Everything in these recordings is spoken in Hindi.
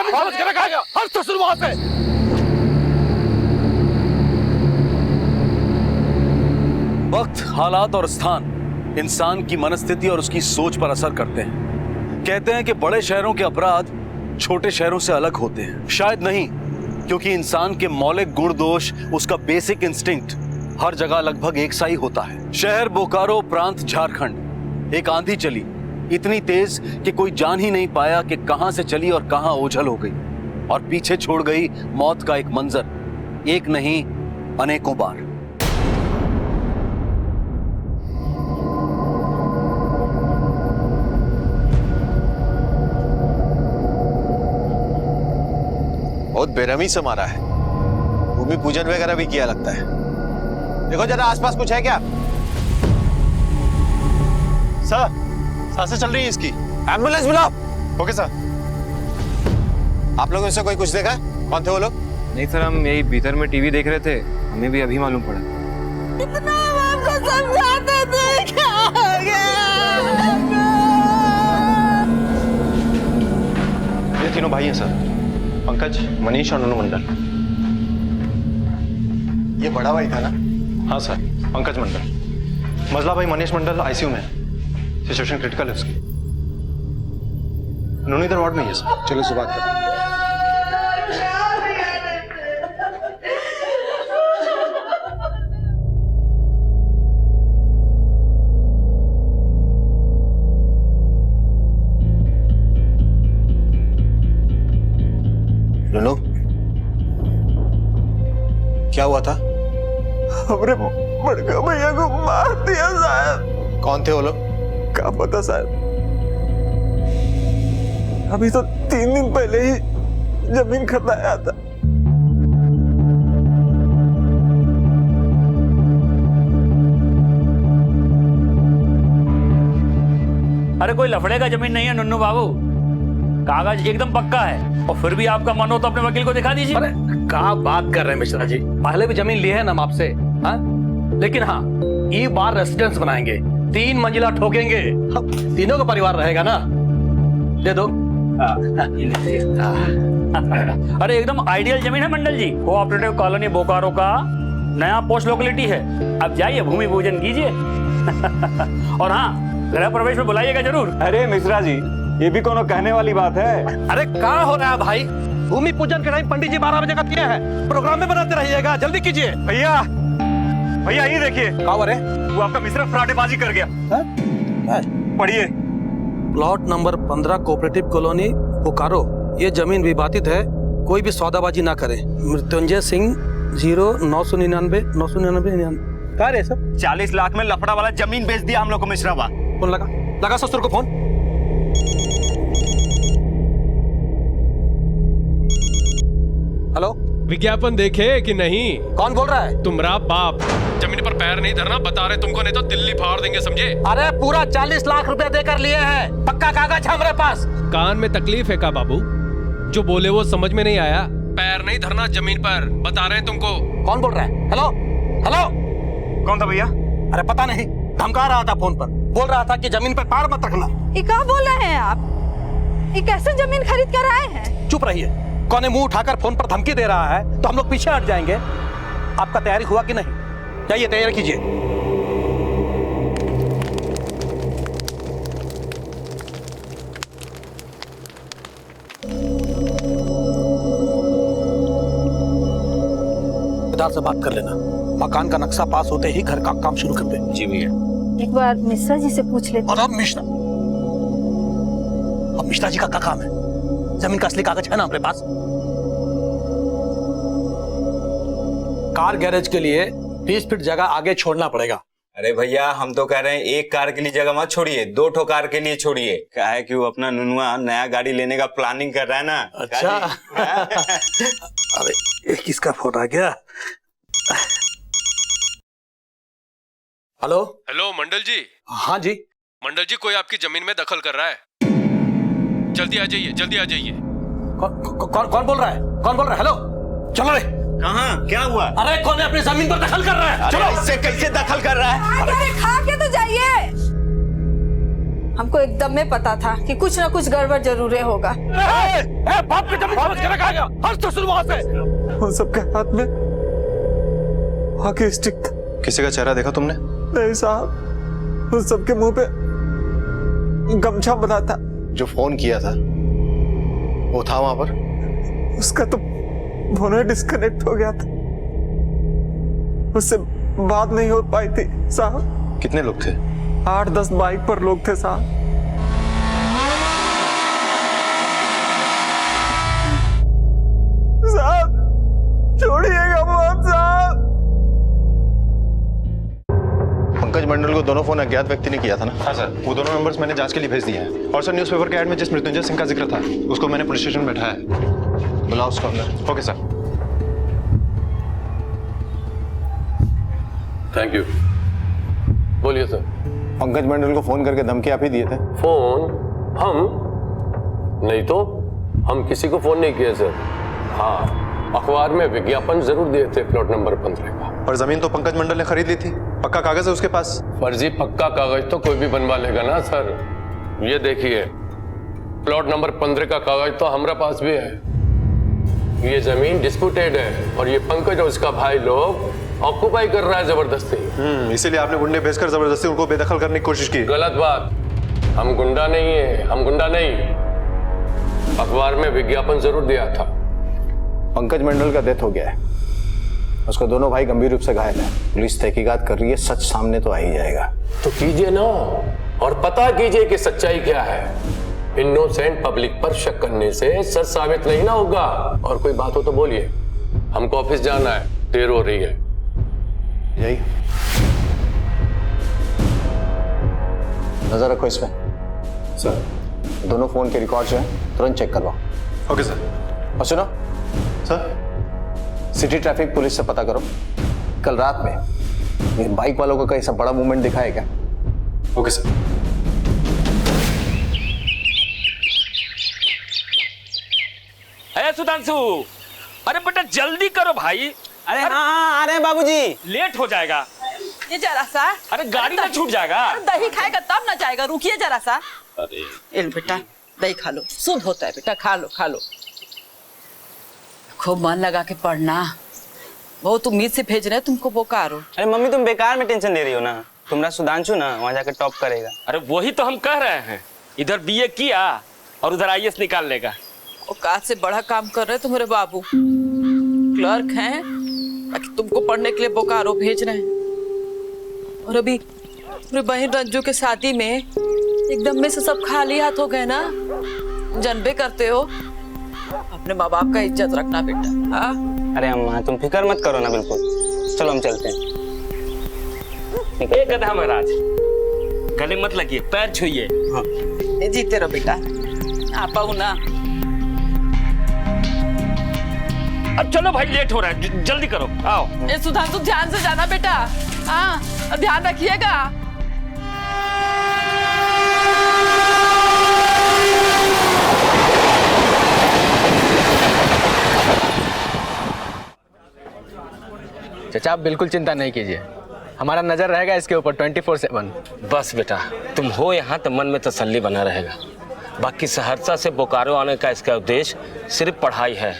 हर तो शुरू वहां से। वक्त, हालात और स्थान इंसान की मनस्थिति और उसकी सोच पर असर करते हैं। कहते हैं कि बड़े शहरों के अपराध छोटे शहरों से अलग होते हैं। शायद नहीं, क्योंकि इंसान के मौलिक गुण दोष, उसका बेसिक इंस्टिंक्ट हर जगह लगभग एक सा ही होता है। शहर बोकारो, प्रांत झारखंड। एक आंधी चली, इतनी तेज कि कोई जान ही नहीं पाया कि कहां से चली और कहां ओझल हो गई, और पीछे छोड़ गई मौत का एक मंजर, एक नहीं अनेकों बार। बहुत बेरहमी से मारा है। भूमि पूजन वगैरह भी किया लगता है। देखो जरा आसपास कुछ है क्या? सर, सांसें चल रही है इसकी। एम्बुलेंस बुलाओ। Okay sir. आप लोगों से कोई कुछ देखा? कौन थे वो लोग? नहीं सर, हम यही भीतर में टीवी देख रहे थे, हमें भी अभी मालूम पड़ा। इतना आपको समझाते थे, क्या हो गया? ये तीनों भाई हैं सर, पंकज, मनीष और नन्नू मंडल। ये बड़ा भाई था ना? हाँ सर, पंकज मंडल। मजला भाई मनीष मंडल आईसीयू में, सिचुएशन क्रिटिकल है उसकी। नन्नू इधर वार्ड में ही है सर। चलो सुबह बात करते हैं। नन्नू, क्या हुआ था? हमरे बड़का भैया को मार दिया साहब। कौन थे वो लोग? क्या पता साहब, अभी तो 3 दिन पहले ही जमीन खरीदाया था। अरे कोई लफड़े का जमीन नहीं है नन्नू बाबू, कागज एकदम पक्का है। और फिर भी आपका मन हो तो अपने वकील को दिखा दीजिए। अरे क्या बात कर रहे हैं मिश्रा जी, पहले भी जमीन ली है ना आपसे, हाँ? लेकिन हाँ, ये बार रेसिडेंस बनाएंगे, 3 मंजिला ठोकेंगे, तीनों का परिवार रहेगा ना। दे दो। अरे एकदम आइडियल जमीन है मंडल जी, कोऑपरेटिव कॉलोनी बोकारो का नया पोस्ट लोकेलिटी है। अब जाइए भूमि पूजन कीजिए। और हाँ, गृह प्रवेश में बुलाइएगा जरूर। अरे मिश्रा जी, ये भी कोनो कहने वाली बात है? अरे क्या हो रहा है भाई, भूमि पूजन के टाइम पंडित जी 12 बजे का दिए हैं, प्रोग्राम में बनाते रहिएगा, जल्दी कीजिए। भैया भैया ये देखिए, क्या हो रहे? वो आपका मिश्रा फ्राडेबाजी कर गया। पढ़िए। Plot number 15 cooperative colony Bokaro, ये जमीन विवादित है, कोई भी सौदाबाजी ना करे। मृत्युंजय सिंह 0999 999। क्या रे सब? 40 लाख में लफड़ा वाला जमीन बेच दिया हम लोग को मिश्रा बा। फोन लगा ससुर को फोन। हेलो, विज्ञापन देखे कि नहीं? कौन बोल रहा है? तुम्हारा बाप। जमीन पर पैर नहीं धरना बता रहे तुमको, नहीं तो दिल्ली फाड़ देंगे, समझे? अरे पूरा 40 लाख रुपया देकर लिए हैं, पक्का कागज है हमारे पास। कान में तकलीफ है का बाबू? जो बोले वो समझ में नहीं आया? पैर नहीं धरना जमीन पर, बता रहे हैं तुमको। कौन बोल रहा है? हेलो हेलो, कौन था भैया? अरे पता नहीं, धमका रहा था फोन पर, बोल रहा था कि जमीन पर पैर मत रखना। ये क्या बोल रहे हैं आप? ये कैसे जमीन खरीद कर आए हैं? चुप रहिए, कौन मुंह उठाकर फोन पर धमकी दे रहा है तो हम लोग पीछे हट जाएंगे। आपका तैयारी हुआ कि नहीं? जाइए तैयारी कीजिए। ठेकेदार से बात कर लेना, मकान का नक्शा पास होते ही घर का काम शुरू कर दे। जी भैया। एक बार मिश्रा जी से पूछ लेते। और अब मिश्रा जी का क्या काम है? जमीन का असली कागज है ना हमारे पास? कार गैरेज के लिए 20 फीट जगह आगे छोड़ना पड़ेगा। अरे भैया, हम तो कह रहे हैं एक कार के लिए जगह मत छोड़िए, 2 ठो कार के लिए छोड़िए। क्या है कि वो अपना नुनुआ नया गाड़ी लेने का प्लानिंग कर रहा है ना। अच्छा। अरे ये किसका फोन आ गया? हेलो हेलो मंडल जी। हाँ जी। मंडल जी, कोई आपकी जमीन में दखल कर रहा है, जल्दी आ जाइए, जल्दी आ जाइए। कौन बोल रहा है? कौन बोल रहा है? हेलो, चलो रे। कहाँ? क्या हुआ? अरे कौन है अपनी जमीन पर दखल कर रहा है? चलो। इससे कैसे दखल कर रहा है? अरे खा के तो जाइए। हमको एकदम में पता था कि कुछ ना कुछ गड़बड़ जरूर होगा। बाप की जमीन समझ के रखा गया, हर तो शुरू से। उन सबके हाथ में हॉकी स्टिक था। किसी का चेहरा देखा तुमने? नहीं साहब, उन सबके मुंह पे गमछा बंधा था। जो फोन किया था वो था वहां पर? उसका तो फोन डिस्कनेक्ट हो गया था, उससे बात नहीं हो पाई थी साहब। कितने लोग थे? 8-10 बाइक पर लोग थे साहब। साहब छोड़िएगा मत साहब। पंकज मंडल को दोनों फोन अज्ञात व्यक्ति ने किया था ना? हाँ सर। वो दोनों नंबर्स मैंने जांच के लिए भेज दिए हैं। और सर न्यूज़पेपर के ऐड में जिस मृत्युंजय सिंह का जिक्र था उसको मैंने पुलिस स्टेशन में बैठाया है। बुलाओ उसको अंदर। Okay sir. Thank you. बोलिए सर। पंकज मंडल को फोन करके धमकी आप ही दिए थे? फोन? हम नहीं तो, हम किसी को फोन नहीं किए सर। हाँ, अखबार में विज्ञापन जरूर दिए थे प्लॉट नंबर 15 का। और जमीन तो पंकज मंडल ने खरीद ली थी, पक्का कागज है उसके पास? फर्जी पक्का कागज तो कोई भी बनवा लेगा ना सर। ये देखिए, प्लॉट नंबर 15 का कागज तो हमारे पास भी है। ये जमीन डिस्प्यूटेड है और ये पंकज और उसका भाई लोग ऑक्युपाई कर रहा है जबरदस्ती। इसीलिए आपने गुंडे भेजकर जबरदस्ती उनको बेदखल करने की कोशिश की। गलत बात। हम गुंडा नहीं है, हम गुंडा नहीं। अखबार में विज्ञापन जरूर दिया था। पंकज मंडल का डेथ हो गया है, उसको दोनों भाई गंभीर रूप से घायल है। पुलिस तहकीकात कर रही है, सच सामने तो आ ही जाएगा। तो कीजिए ना, और पता कीजिए कि सच्चाई क्या है। इनोसेंट पब्लिक पर शक करने से सच साबित नहीं ना होगा। और कोई बात हो तो बोलिए, हमको ऑफिस जाना है, देर हो रही है। यही नजर रखो इसमें। सर, दोनों फोन के रिकॉर्ड जो है तुरंत चेक करवाओ। Okay sir. और सुनो सर, सिटी ट्रैफिक पुलिस से पता करो कल रात में ये बाइक वालों का कोई ऐसा बड़ा मूवमेंट दिखा है क्या? Okay sir. अरे सुधांशु, अरे बेटा जल्दी करो भाई। अरे हाँ आ रहे हैं बाबूजी। लेट हो जाएगा। ये जरा सा। अरे गाड़ी ना छूट जाएगा। अरे दही खाएगा तब ना जाएगा, रुकिए जरा सा। अरे बेटा दही खा लो, शुद्ध होता है बेटा, खा लो खा लो। खूब मन लगा के पढ़ना। बहुत उम्मीद से भेज रहे तुमको बोकारो। अरे मम्मी तुम बेकार में टेंशन ले रही हो ना। तुम्हारा सुधांशु ना वहाँ जाकर टॉप करेगा। अरे वही तो हम कह रहे हैं, इधर बीए किया और उधर आईएएस निकाल लेगा। औकात से बड़ा काम कर रहे तुम्हारे बाबू, क्लर्क हैं, ताकि तुमको पढ़ने के लिए बोकारो भेज रहे हैं। और अभी मेरी बहन रंजू के शादी में एकदम में से सब खाली हाथ हो गए ना। जानबे करते हो, अपने माँ बाप का इज्जत रखना बेटा। हाँ अरे अम्मा तुम फिक्र मत करो ना, बिल्कुल। चलो हम चलते हैं। एक गधा महाराज, गले मत लगिए, पैर छुइए। हाँ। जीते रहो बेटा, आप आओ ना। अब चलो भाई, लेट हो रहा है, जल्दी करो, आओ। ए सुधांशु ध्यान से जाना बेटा। हाँ ध्यान रखिएगा। चाचा आप बिल्कुल चिंता नहीं कीजिए, हमारा नजर रहेगा इसके ऊपर 24/7। बस बेटा, तुम हो यहाँ तो मन में तसल्ली बना रहेगा। बाकी सहरसा से बोकारो आने का इसका उद्देश्य सिर्फ पढ़ाई है।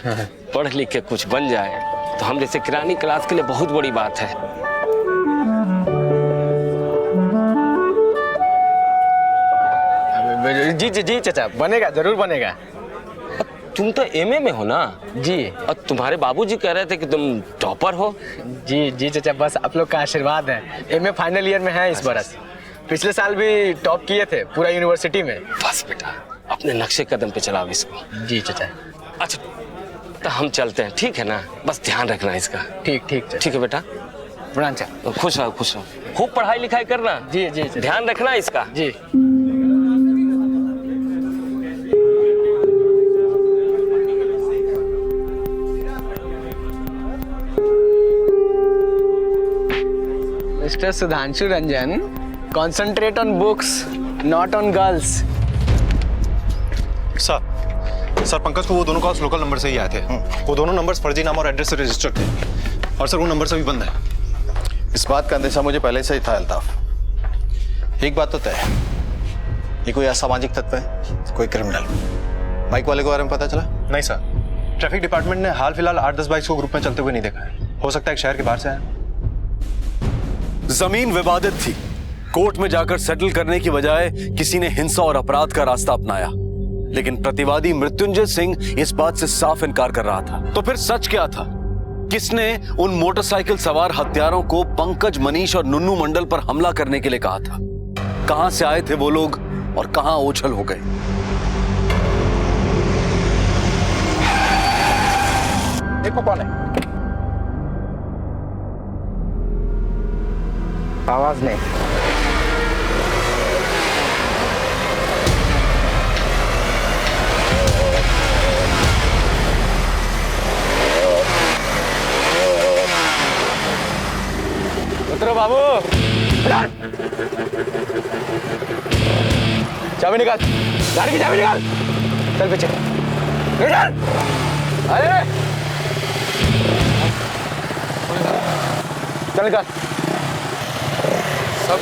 पढ़ लिख के कुछ बन जाए तो हम जैसे किरानी क्लास के लिए बहुत बड़ी बात है। जी जी जी चाचा, बनेगा, जरूर बनेगा। तुम तो एमए में हो ना? जी। और तुम्हारे बाबूजी कह रहे थे कि तुम टॉपर हो। जी जी चाचा, बस आप लोग का आशीर्वाद है। एमए फाइनल ईयर में है इस बरस। पिछले साल भी टॉप किए थे पूरा यूनिवर्सिटी में। बस बेटा, अपने नक्शे कदम पे चलाओ इसको। जी चाचा। अच्छा तो हम चलते हैं, ठीक है ना? बस ध्यान रखना इसका। ठीक ठीक ठीक है बेटा। प्रणाम चाचा। खुश रहो, खुश रहो, खूब पढ़ाई लिखाई करना। जी जी ध्यान रखना इसका। जी। Mister Sudhanshu Ranjan, concentrate on books, not on girls. Sir Pankaj को वो दोनों कॉल्स लोकल नंबर से ही आए थे। वो दोनों नंबर्स फर्जी नाम और एड्रेस से रजिस्टर्ड थे, और सर वो नंबर से भी बंद है। इस बात का अंदेशा मुझे पहले से ही था अल्ताफ। एक बात तो तय है, ये कोई असामाजिक तत्व है, कोई क्रिमिनल? बाइक वाले के बारे में पता चला? नहीं सर, ट्रैफिक डिपार्टमेंट ने हाल फिलहाल 8-10 बाइक्स को ग्रुप में चलते हुए नहीं देखा है। हो सकता है कि शहर के बाहर से आए। जमीन विवादित थी। कोर्ट में जाकर सेटल करने की बजाय किसी ने हिंसा और अपराध का रास्ता अपनाया, लेकिन प्रतिवादी मृत्युंजय सिंह इस बात से साफ इनकार कर रहा था। तो फिर सच क्या था? किसने उन मोटरसाइकिल सवार हत्यारों को पंकज, मनीष और नुन्नू मंडल पर हमला करने के लिए कहा था? कहां से आए थे वो लोग और कहां ओझल हो गए? देखो कौन है? आवाज नहीं। उतरो बाबू। चाबी निकाल, गाड़ी की चाबी निकाल। चल पीछे निकाल। अरे चल निकाल। सब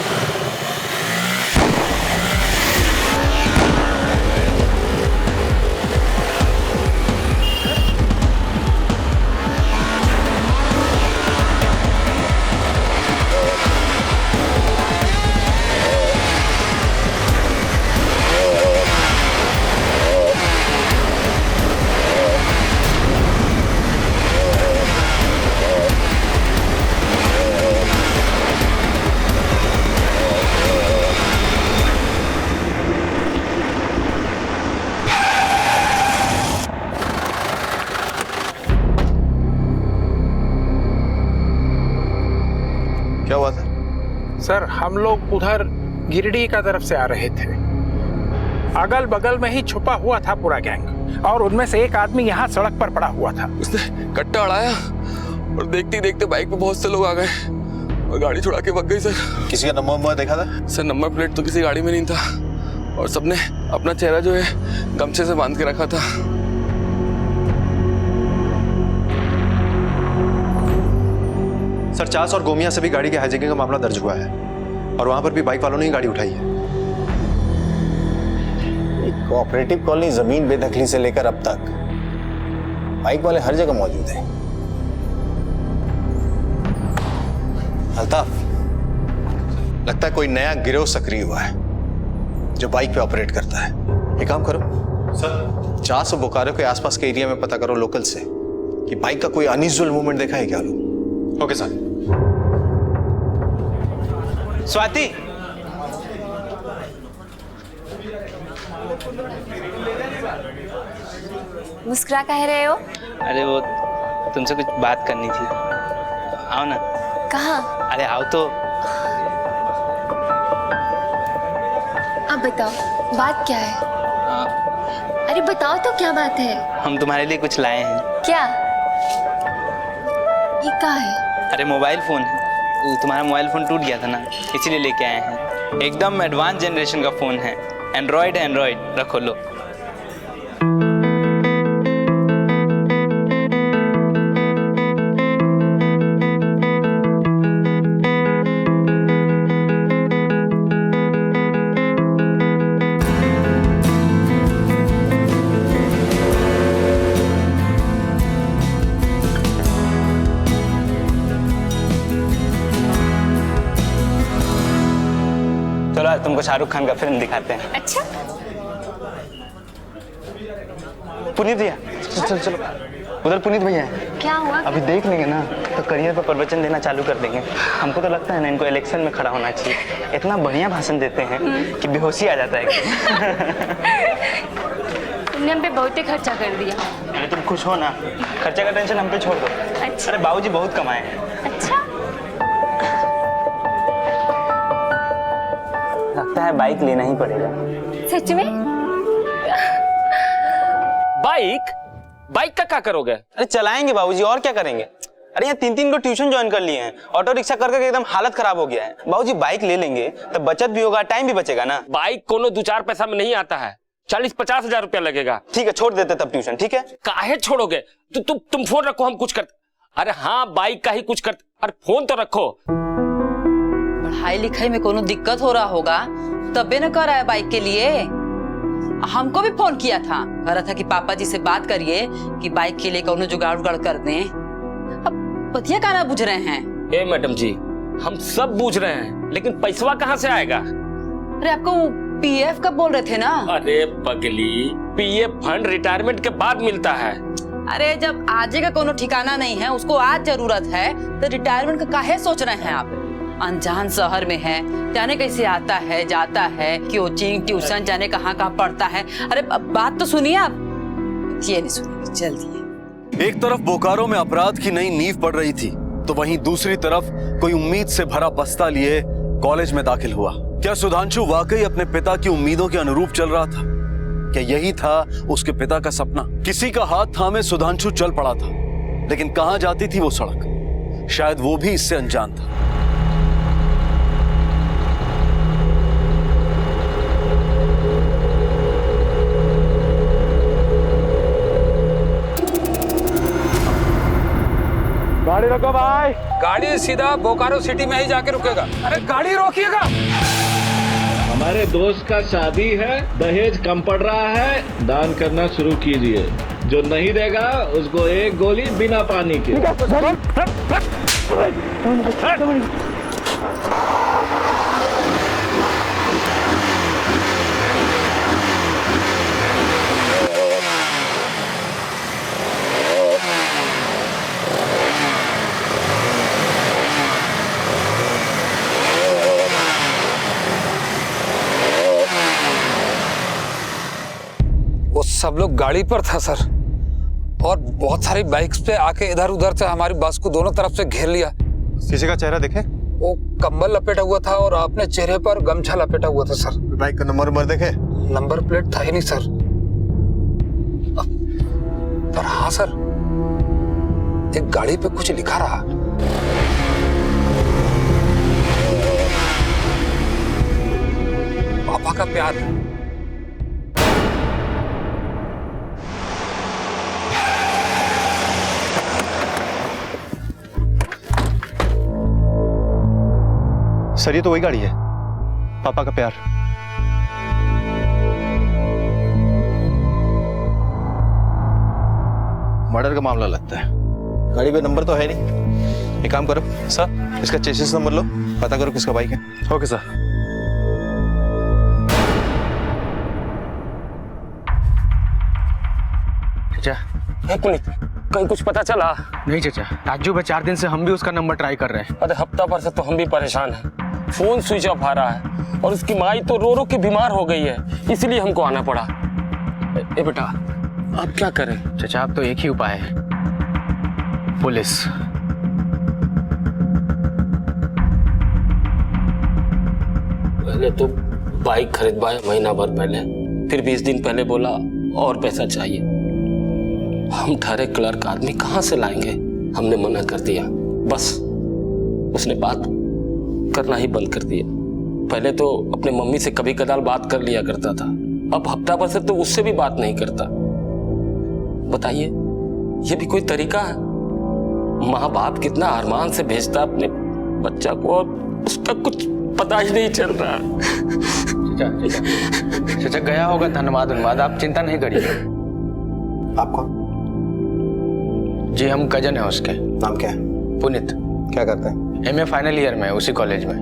क्या हुआ था? सर, हम लोग उधर गिरिडीह का तरफ से आ रहे थे। अगल बगल में ही छुपा हुआ था पूरा गैंग, और उनमें से एक आदमी यहाँ सड़क पर पड़ा हुआ था। उसने कट्टा अड़ाया और देखते देखते बाइक पे बहुत से लोग आ गए और गाड़ी छुड़ा के भाग गई सर। किसी का नंबर देखा था? सर, नंबर प्लेट तो किसी गाड़ी में नहीं था और सबने अपना चेहरा जो है गमछे से बांध के रखा था। सर, चास और गोमिया से भी गाड़ी के हाईजैकिंग का मामला दर्ज हुआ है और वहां पर भी बाइक वालों ने ही गाड़ी उठाई है। कोऑपरेटिव कॉलोनी जमीन बेदखली से लेकर अब तक बाइक वाले हर जगह मौजूद हैं। अल्ताफ, लगता है कोई नया गिरोह सक्रिय हुआ है जो बाइक पे ऑपरेट करता है। एक काम करो सर, चास और बोकारो के आसपास के एरिया में पता करो लोकल से कि बाइक का कोई अनयूजुअल मूवमेंट देखा है क्या लोग। Okay sir. स्वाति, मुस्कुरा कह रहे हो? अरे वो तुमसे कुछ बात करनी थी। आओ ना। कहाँ? अरे आओ तो। अब बताओ बात क्या है? अरे बताओ तो क्या बात है? हम तुम्हारे लिए कुछ लाए हैं। क्या? ये क्या है? अरे मोबाइल फोन है। तुम्हारा मोबाइल फोन टूट गया था ना, इसीलिए लेके आए हैं। एकदम एडवांस जनरेशन का फोन है। एंड्रॉइड रखो लो। चलो तुमको शाहरुख खान का फिल्म दिखाते हैं। अच्छा, पुनीत भैया चलो चलो, उधर पुनीत भैया है। क्या हुआ? अभी देख लेंगे ना तो करियर पर प्रवचन देना चालू कर देंगे। हमको तो लगता है ना इनको इलेक्शन में खड़ा होना चाहिए। इतना बढ़िया भाषण देते हैं कि बेहोशी आ जाता है। तुमने हम पे बहुत ही खर्चा कर दिया। अरे तुम खुश हो ना, खर्चे का टेंशन हम पे छोड़ दो। अच्छा। अरे बाबूजी बहुत कमाए हैं। अच्छा, लगता है बाइक लेना ही पड़ेगा। सच में? बाइक का क्या करोगे? अरे चलाएंगे बाबूजी, और क्या करेंगे। अरे यहाँ 3-3 को ट्यूशन ज्वाइन कर लिए हैं। ऑटो रिक्शा कर करके एकदम हालत खराब हो गया है। बाबूजी बाइक ले लेंगे तो बचत भी होगा, टाइम भी बचेगा ना। बाइक कोनो 2-4 पैसा में नहीं आता है। 40-50 हजार रुपया लगेगा। ठीक है, छोड़ देते तब ट्यूशन। ठीक है, काहे छोड़ोगे? तुम फोन रखो, हम कुछ करते। अरे हाँ, बाइक का ही कुछ करते। अरे फोन तो रखो। पढ़ाई लिखाई में कोनो दिक्कत हो रहा होगा तबे न कर आया बाइक के लिए। हमको भी फोन किया था, कह रहा था कि पापा जी से बात करिए कि बाइक के लिए कौनो जुगाड़ उगाड़ कर दें। अब बतिया का ना बुझ रहे हैं। ए मैडम जी, हम सब बूझ रहे हैं, लेकिन पैसवा कहाँ से आएगा? अरे आपको पीएफ का बोल रहे थे ना? अरे पगली, पीएफ फंड रिटायरमेंट के बाद मिलता है। अरे जब आजे का कोनो ठिकाना नहीं है, उसको आज जरूरत है, तो रिटायरमेंट का काहे सोच रहे हैं आप? अनजान शहर में है, जाने कैसे आता है जाता है, कोचिंग ट्यूशन जाने कहाँ पढ़ता है। अरे बात तो सुनिए आप। ये नहीं सुनिए, जल्दी। एक तरफ बोकारो में अपराध की नई नींव पड़ रही थी, तो वहीं दूसरी तरफ कोई उम्मीद से भरा बस्ता लिए कॉलेज में दाखिल हुआ। क्या सुधांशु वाकई अपने पिता की उम्मीदों के अनुरूप चल रहा था? क्या यही था उसके पिता का सपना? किसी का हाथ थामे सुधांशु चल पड़ा था, लेकिन कहां जाती थी वो सड़क? शायद वो भी इससे अनजान था। गाड़ी रोको भाई। गाड़ी सीधा बोकारो सिटी में ही जाके रुकेगा। अरे गाड़ी रोकिएगा। हमारे दोस्त का शादी है, दहेज कम पड़ रहा है, दान करना शुरू कीजिए। जो नहीं देगा उसको एक गोली बिना पानी के। वो सब लोग गाड़ी पर था सर, और बहुत सारी बाइक्स पे आके इधर उधर से हमारी बस को दोनों तरफ से घेर लिया। किसी का चेहरा देखे? वो कंबल लपेटा हुआ था और अपने चेहरे पर गमछा लपेटा हुआ था सर। बाइक का नंबर देखे? नंबर प्लेट था ही नहीं सर। पर हाँ सर, एक गाड़ी पे कुछ लिखा रहा। पापा का प्यार। सर ये तो वही गाड़ी है, पापा का प्यार। मर्डर का मामला लगता है। गाड़ी पे नंबर तो है नहीं। एक काम करो सर, इसका चेसिस नंबर लो, पता करो किसका बाइक है। Okay sir. चाचा, पुनीत, कहीं कुछ पता चला? नहीं चाचा, ताज्जुब है, 4 दिन से हम भी उसका नंबर ट्राई कर रहे हैं। अरे हफ्ता भर से तो हम भी परेशान हैं। फोन स्विच ऑफ आ रहा है और उसकी माई तो रो रो के बीमार हो गई है, इसलिए हमको आना पड़ा। ए बेटा, अब क्या करें? चाचा अब तो एक ही उपाय है, पुलिस। पहले तो बाइक खरीदवाए महीना भर पहले, फिर 20 दिन पहले बोला और पैसा चाहिए। हम ठहरे क्लर्क आदमी कहाँ से लाएंगे? हमने मना कर दिया। बस उसने बात करना ही बंद कर दिया। पहले तो अपने मम्मी से कभी कदार बात कर लिया करता था, अब हफ्ता भर से तो उससे भी बात नहीं करता। बताइए, ये भी कोई तरीका है? माँ बाप कितना अरमान से भेजता अपने बच्चा को और उसका कुछ पता ही नहीं चल रहा। चाचा गया होगा, धन्यवाद धन्यवाद, आप चिंता नहीं करिए। आप कौन? जी हम कजन है उसके। नाम क्या है? पुनीत। क्या करते हैं? MA फाइनल ईयर में, उसी कॉलेज में।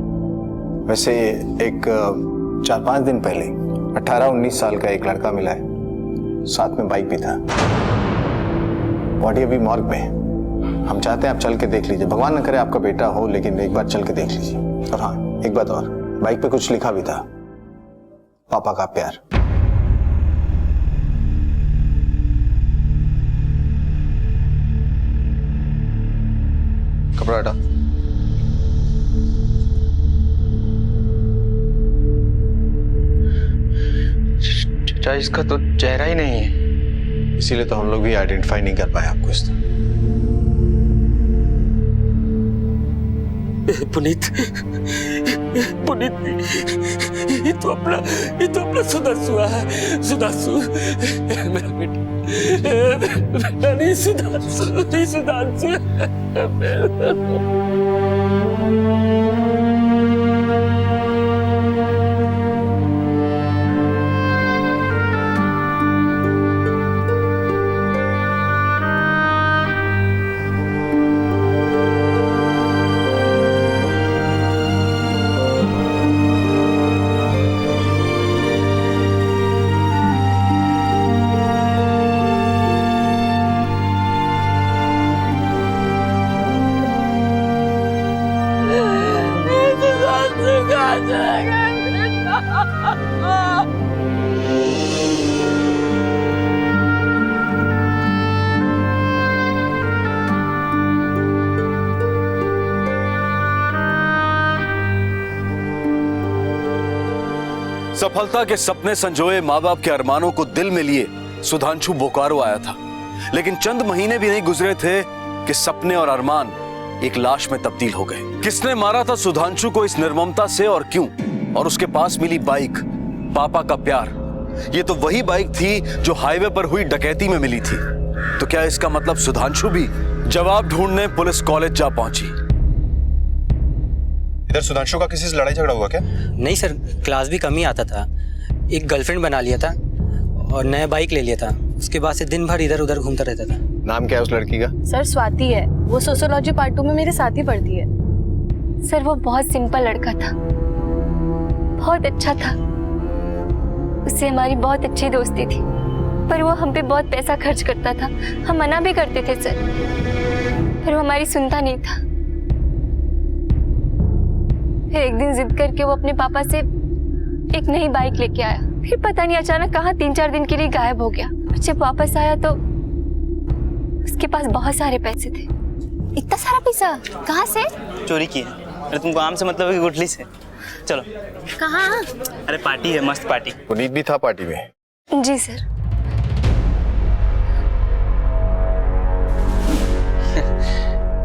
वैसे एक 4-5 दिन पहले 18-19 साल का एक लड़का मिला है, साथ में बाइक भी था। बॉडी अभी मॉर्ग में है। हम चाहते हैं आप चल के देख लीजिए। भगवान न करे आपका बेटा हो, लेकिन एक बार चल के देख लीजिए। और हाँ, एक बात और, बाइक पे कुछ लिखा भी था, पापा का प्यार। कपड़ा हटा। चाचा इसका तो चेहरा ही नहीं है, इसीलिए तो हम लोग भी आइडेंटिफाई नहीं कर पाए आपको इस तरह। पुनीत, पुनीत, ये तो अपना सुधांशु है। सुधांशु मेरा बेटा नहीं, सुधांशु नहीं, सुधांशु। सफलता के सपने संजोए माँ बाप के अरमानों को दिल में लिए सुधांशु बोकारो आया था, लेकिन चंद महीने भी नहीं गुजरे थे कि सपने और अरमान एक लाश में तब्दील हो गए। किसने मारा था सुधांशु को इस निर्ममता से और क्यों? और उसके पास मिली बाइक, पापा का प्यार, ये तो वही बाइक थी जो हाईवे पर हुई डकैती में मिली थी। तो क्या इसका मतलब सुधांशु भी? जवाब ढूंढने पुलिस कॉलेज जा पहुंची। इधर सुधांशु का किसी से लड़ाई झगड़ा हुआ क्या? नहीं सर, क्लास भी कम ही आता था, एक गर्लफ्रेंड बना लिया था और नया बाइक ले लिया था। उसके बाद से दिन भर इधर उधर घूमता रहता था। नाम क्या है उस लड़की का? सर स्वाति है, वो सोशियोलॉजी पार्ट 2 में मेरे साथ ही पढ़ती है। सर वो बहुत सिंपल लड़का था, बहुत अच्छा था, उससे हमारी बहुत अच्छी दोस्ती थी, पर वो हम पे बहुत पैसा खर्च करता था। हम मना भी करते थे सर, पर वो हमारी सुनता नहीं था। फिर एक दिन जिद करके वो अपने पापा से एक नई बाइक लेके आया। फिर पता नहीं अचानक कहाँ 3-4 दिन के लिए गायब हो गया। और जब वापस आया तो उसके पास बहुत सारे पैसे थे। इतना सारा पैसा कहाँ से? चोरी की है। अरे तुमको आम से मतलब है कि गुठली से? चलो। कहाँ? अरे पार्टी है, मस्त पार्टी। पुनीत भी था पार्टी में? जी सर।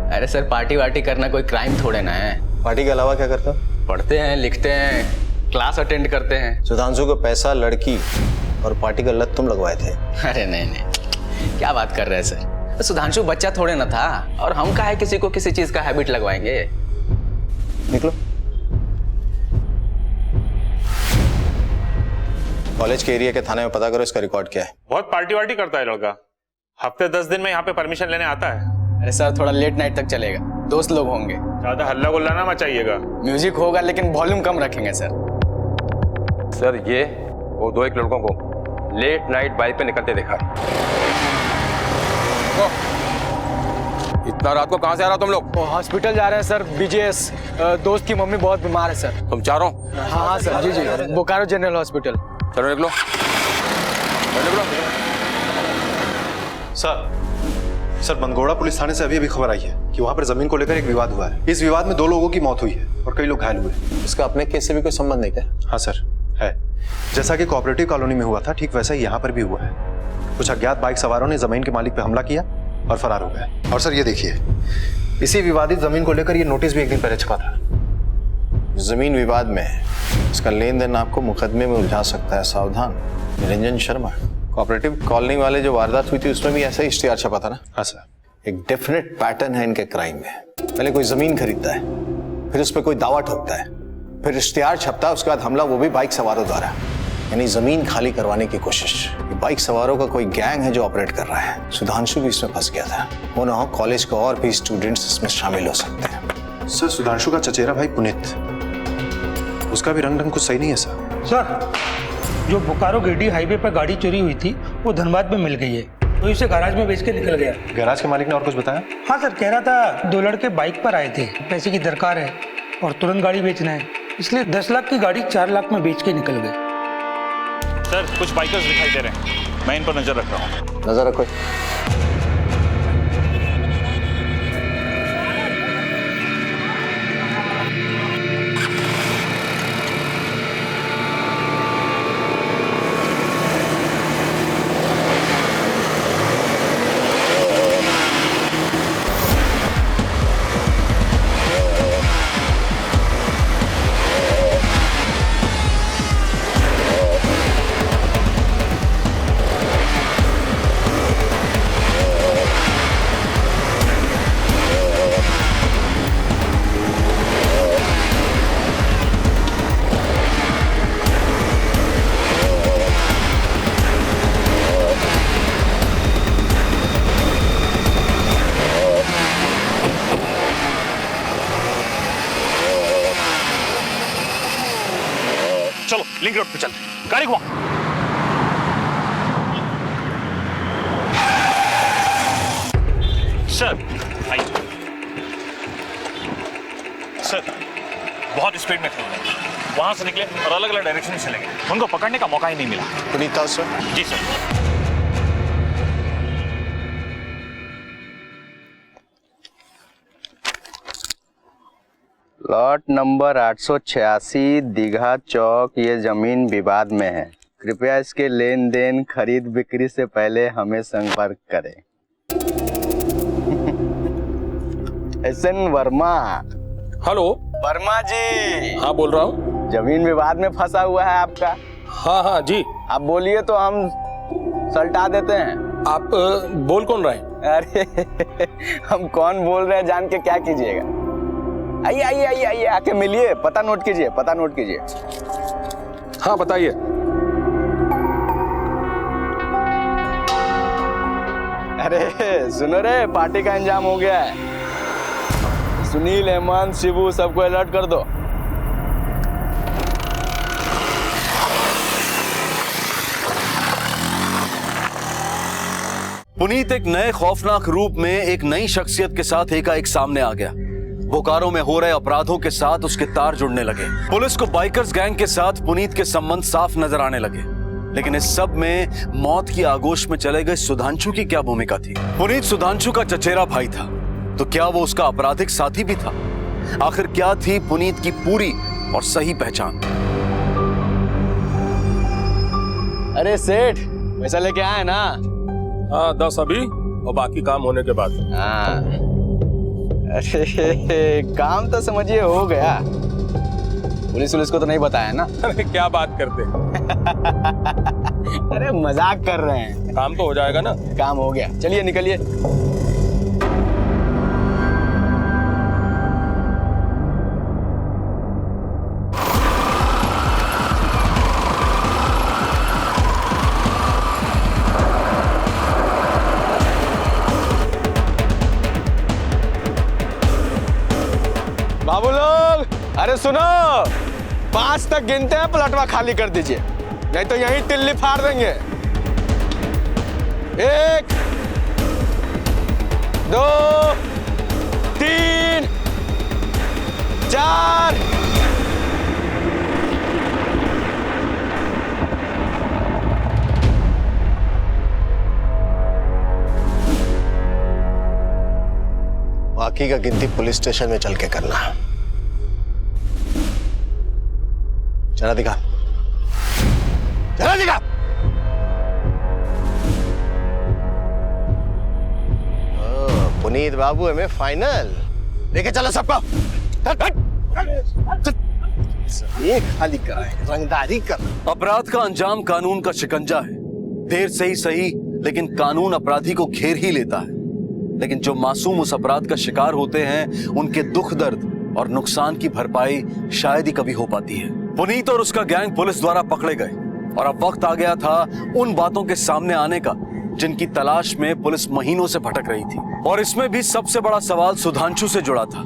अरे सर, पार्टी वार्टी करना कोई क्राइम थोड़े ना है। पार्टी के अलावा क्या करते हो? पढ़ते हैं, लिखते हैं, क्लास अटेंड करते हैं। सुधांशु को पैसा, लड़की और पार्टी का लत तुम लगवाए थे? अरे नहीं, क्या बात कर रहे हैं सर? सुधांशु बच्चा थोड़े ना था, और हम काहे किसी को किसी चीज का हैबिट लगवाएंगे। निकलो। कॉलेज के एरिया के थाने में पता करो इसका रिकॉर्ड क्या है। बहुत पार्टी वार्टी करता है लड़का, हफ्ते 10 दिन में यहाँ पे परमिशन लेने आता है। अरे सर, थोड़ा लेट नाइट तक चलेगा, दोस्त लोग होंगे। ज्यादा हल्ला गुल्ला ना मचाइएगा। म्यूजिक होगा लेकिन वॉल्यूम कम रखेंगे सर। सर ये वो 2-1 लड़कों को लेट नाइट बाइक पे निकलते देखा है। इतना रात को कहाँ से आ रहा हो तुम लोग? हॉस्पिटल जा रहे हैं सर, बीजेएस। दोस्त की मम्मी बहुत बीमार है सर। तुम चारों? हाँ सर, जी, बोकारो जनरल हॉस्पिटल। चलो निकलो। सर बंदगोड़ा पुलिस थाने से अभी खबर आई है कि वहां पर जमीन को लेकर एक विवाद हुआ है। इस विवाद में 2 लोगों की मौत हुई है और कई लोग घायल हुए। इसका अपने केस से भी कोई संबंध नहीं क्या? हाँ सर है। जैसा कि कोऑपरेटिव कॉलोनी में हुआ था, ठीक वैसा ही यहाँ पर भी हुआ है। कुछ अज्ञात बाइक सवारों ने जमीन के मालिक पर हमला किया और फरार हो गए। और सर ये देखिए, इसी विवादित जमीन को लेकर ये नोटिस भी एक दिन पहले छपा था। जमीन विवाद में इसका लेन देन आपको मुकदमे में उलझा सकता है, सावधान। निरंजन शर्मा। कोऑपरेटिव कॉलोनी वाले जो वारदात हुई थी उसमें भी ऐसा ही इश्तिहार छपा था ना? हाँ सर। एक डेफिनेट पैटर्न है इनके क्राइम में। पहले कोई जमीन खरीदता है, फिर उस पर कोई दावा ठोकता है, फिर इश्तिहार छपता है, उसके बाद हमला, वो भी बाइक सवारों द्वारा। यानी जमीन खाली करवाने की कोशिश। बाइक सवारों का कोई गैंग है जो ऑपरेट कर रहा है। सुधांशु भी इसमें फंस गया था। हो ना हो कॉलेज के और भी स्टूडेंट्स इसमें शामिल हो सकते हैं। सर सुधांशु का चचेरा भाई पुनीत, उसका भी रंग कुछ सही नहीं है सर, जो बोकारो गिरडी हाईवे पर गाड़ी चोरी हुई थी वो धनबाद में मिल गई है, तो इसे गैराज में बेच के निकल गया। गैराज के मालिक ने और कुछ बताया? हाँ सर, कह रहा था 2 लड़के बाइक पर आए थे, पैसे की दरकार है और तुरंत गाड़ी बेचना है, इसलिए 10 लाख की गाड़ी 4 लाख में बेच के निकल गए। सर कुछ बाइकर्स दिखाई दे रहे हैं, मैं इन पर नजर रख रहा हूँ। नजर रखो। चलो लिंक रोड पे चल, गाड़ी घुमा। सर आइए। सर बहुत स्पीड में थे। वहां से निकले और अलग अलग डायरेक्शन में चले गए। उनको पकड़ने का मौका ही नहीं मिला। पुनीत सर? जी सर। प्लॉट नंबर 886 दीघा चौक, ये जमीन विवाद में है। कृपया इसके लेन देन खरीद बिक्री से पहले हमें संपर्क करें। एसएन वर्मा। हेलो वर्मा जी। हाँ बोल रहा हूँ। जमीन विवाद में फंसा हुआ है आपका। हाँ हाँ जी। आप बोलिए तो हम सल्टा देते हैं। आप बोल कौन रहे हैं? अरे हम कौन बोल रहे हैं जान के क्या कीजिएगा। आइए आइए आइए आइए, आके मिलिए, पता नोट कीजिए, पता नोट कीजिए। हाँ बताइए। अरे सुनो रे, पार्टी का इंतजाम हो गया है। सुनील, हेमंत, शिबू सबको अलर्ट कर दो। पुनीत एक नए खौफनाक रूप में एक नई शख्सियत के साथ एकाएक सामने आ गया। बोकारो में हो रहे अपराधों के साथ उसके तार जुड़ने लगे। पुलिस को बाइकर्स गैंग के साथ पुनीत के संबंध साफ नजर आने लगे। लेकिन इस सब में मौत की आगोश में चले गए सुधांशु की क्या भूमिका थी? पुनीत सुधांशु का चचेरा भाई था, तो क्या वो उसका आपराधिक साथी भी था? आखिर क्या थी पुनीत की पूरी और सही पहचान? अरे सेठ, पैसा लेके आए ना? हाँ 10 अभी और बाकी काम होने के बाद। हाँ। अरे काम तो समझिए हो गया। पुलिस को तो नहीं बताया ना? अरे क्या बात करते हैं? अरे मजाक कर रहे हैं। काम तो हो जाएगा ना? काम हो गया, चलिए निकलिए। बाबू लोग, अरे सुनो, 5 तक गिनते हैं, पलटवा खाली कर दीजिए, नहीं तो यहीं तिल्ली फाड़ देंगे। 1 2 3 4। बाकी का गिनती पुलिस स्टेशन में चल के करना। चला दिखा, चला दिखा। पुनीत बाबू हमें फाइनल लेके चलो सबको। ये खाली कराए, रंगदारी कर। अपराध का अंजाम कानून का शिकंजा है। देर से ही सही, लेकिन कानून अपराधी को घेर ही लेता है। लेकिन जो मासूम उस अपराध का शिकार होते हैं, उनके दुख दर्द और नुकसान की भरपाई शायद ही कभी हो पाती है। पुनीत और उसका गैंग पुलिस द्वारा पकड़े गए और अब वक्त आ गया था उन बातों के सामने आने का जिनकी तलाश में पुलिस महीनों से भटक रही थी। और इसमें भी सबसे बड़ा सवाल सुधांशु से जुड़ा था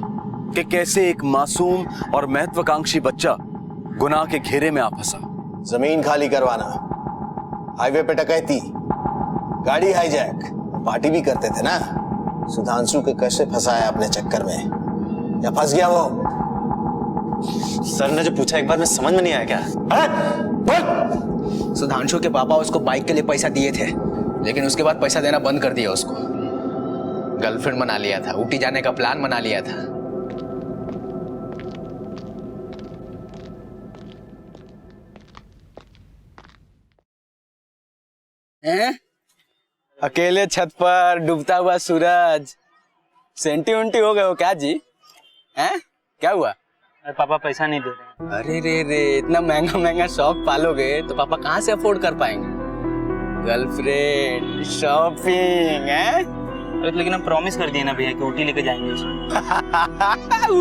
कि कैसे एक मासूम और महत्वाकांक्षी बच्चा गुनाह के घेरे में आ फंसा। जमीन खाली करवाना, हाईवे पे डकैती, गाड़ी हाईजैक, पार्टी भी करते थे ना। सुधांशु को कैसे फंसाया अपने चक्कर में, या फंस गया वो? सर ने जो पूछा एक बार में समझ में नहीं आया क्या? सुधांशु के पापा उसको बाइक के लिए पैसा दिए थे, लेकिन उसके बाद पैसा देना बंद कर दिया उसको। गर्लफ्रेंड बना लिया था, ऊटी जाने का प्लान बना लिया था। हैं? अकेले छत पर डूबता हुआ सूरज, सेंटी उंटी हो गए हो क्या जी? हैं? क्या हुआ? अरे पापा पैसा नहीं दे रहे। अरे रे, इतना महंगा महंगा शौक पालोगे तो पापा कहाँ से अफोर्ड कर पाएंगे? गर्लफ्रेंड, शॉपिंग है? अरे लेकिन हम प्रॉमिस कर दिए ना भैया कि ऊटी लेके जाएंगे।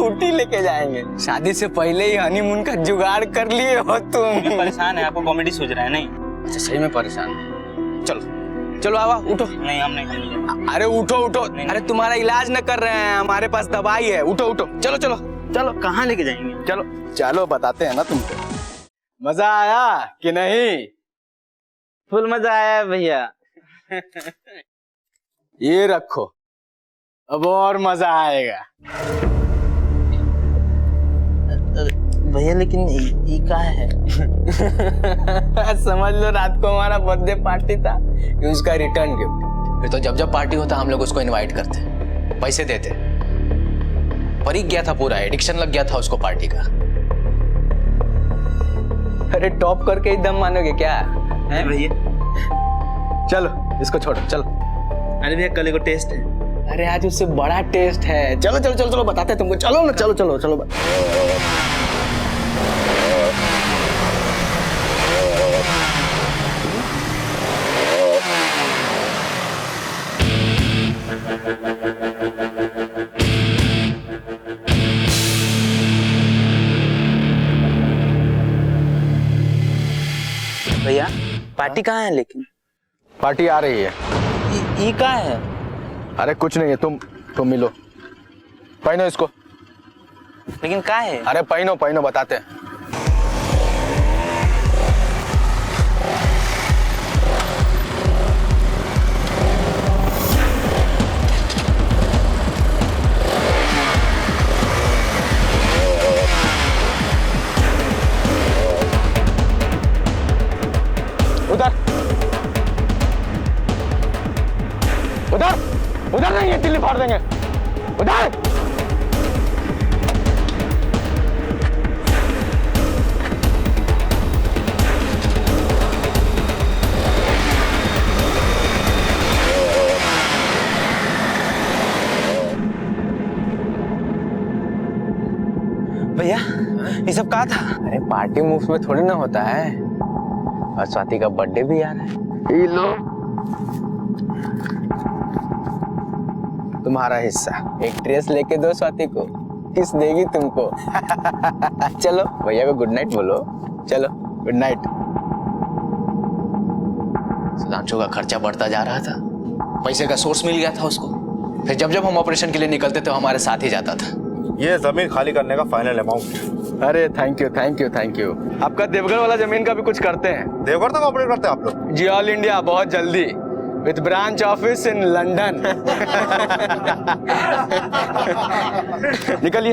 ऊटी लेके जाएंगे? शादी से पहले ही हनीमून का जुगाड़ कर लिए हो तुम। परेशान है, आपको कॉमेडी सोच रहा है? नहीं अच्छा, सही में परेशान। चलो चलो आवा, उठो। नहीं हम नहीं। अरे उठो उठो। अरे तुम्हारा इलाज न कर रहे हैं, हमारे पास दवाई है। उठो उठो, चलो चलो चलो। कहाँ लेके जाएंगे? चलो चलो, बताते हैं ना तुमको। मजा आया कि नहीं? फुल मजा आया भैया। ये रखो, अब और मजा आएगा। भैया लेकिन ये क्या है? समझ लो रात को हमारा बर्थडे पार्टी था, ये उसका रिटर्न गिफ्ट। फिर तो जब जब पार्टी होता हम लोग उसको इनवाइट करते, पैसे देते। परी गया था, पूरा एडिक्शन लग गया था उसको पार्टी का। अरे टॉप करके ही दम मानोगे क्या है भैया? चलो इसको छोड़ो, चलो। अरे भैया कल को टेस्ट है। अरे आज उससे बड़ा टेस्ट है। चलो चलो चलो चलो बताते हैं तुमको। चलो ना, चलो चलो चलो। भैया पार्टी कहाँ है? लेकिन पार्टी आ रही है। ये कहाँ है? अरे कुछ नहीं है, तुम मिलो। पहनो इसको। लेकिन कहाँ है? अरे पहनो पहनो, बताते हैं। उधर उधर उधर नहीं है, दिल्ली फाड़ देंगे। उधर भैया ये सब कहा था? अरे पार्टी मूव्स में थोड़ी ना होता है, और स्वाति का बर्थडे भी आ रहा है। लो तुम्हारा हिस्सा। एक ड्रेस लेके दो स्वाति को, किस देगी तुमको। चलो भैया को गुड नाइट बोलो। चलो गुड नाइट। सुधांशु का खर्चा बढ़ता जा रहा था, पैसे का सोर्स मिल गया था उसको। फिर जब जब हम ऑपरेशन के लिए निकलते थे हमारे साथ ही जाता था। ये जमीन खाली करने का फाइनल अमाउंट। अरे thank you thank you thank you. आपका देवघर वाला जमीन का भी कुछ करते हैं? देवघर तक ऑपरेट करते हैं आप लोग? जी ऑल इंडिया, बहुत जल्दी, with branch office in London. निकलिए।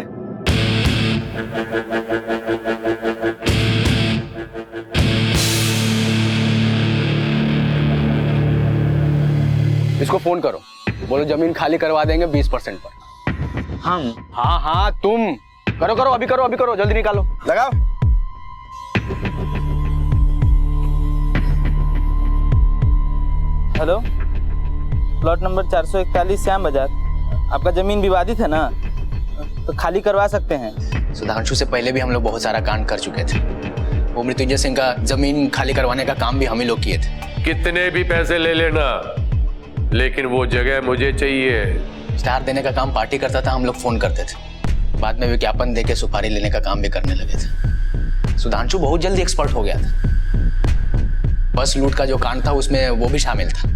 इसको फोन करो, बोलो जमीन खाली करवा देंगे 20% पर। हम? हाँ हाँ तुम करो करो, अभी करो अभी करो, जल्दी निकालो, लगाओ। हेलो, प्लॉट नंबर 441 श्याम बाजार। आपका जमीन विवादित है ना, तो खाली करवा सकते हैं। सुधांशु से पहले भी हम लोग बहुत सारा कांड कर चुके थे। वो मृत्युंजय सिंह का जमीन खाली करवाने का काम भी हम ही लोग किए थे। कितने भी पैसे ले लेना, लेकिन वो जगह मुझे चाहिए। स्टार देने का काम पार्टी करता था, हम लोग फोन करते थे। बाद में विज्ञापन देके सुपारी लेने का काम भी करने लगे थे। सुधांशु बहुत जल्दी एक्सपर्ट हो गया था। बस लूट का जो कांड था उसमें वो भी शामिल था।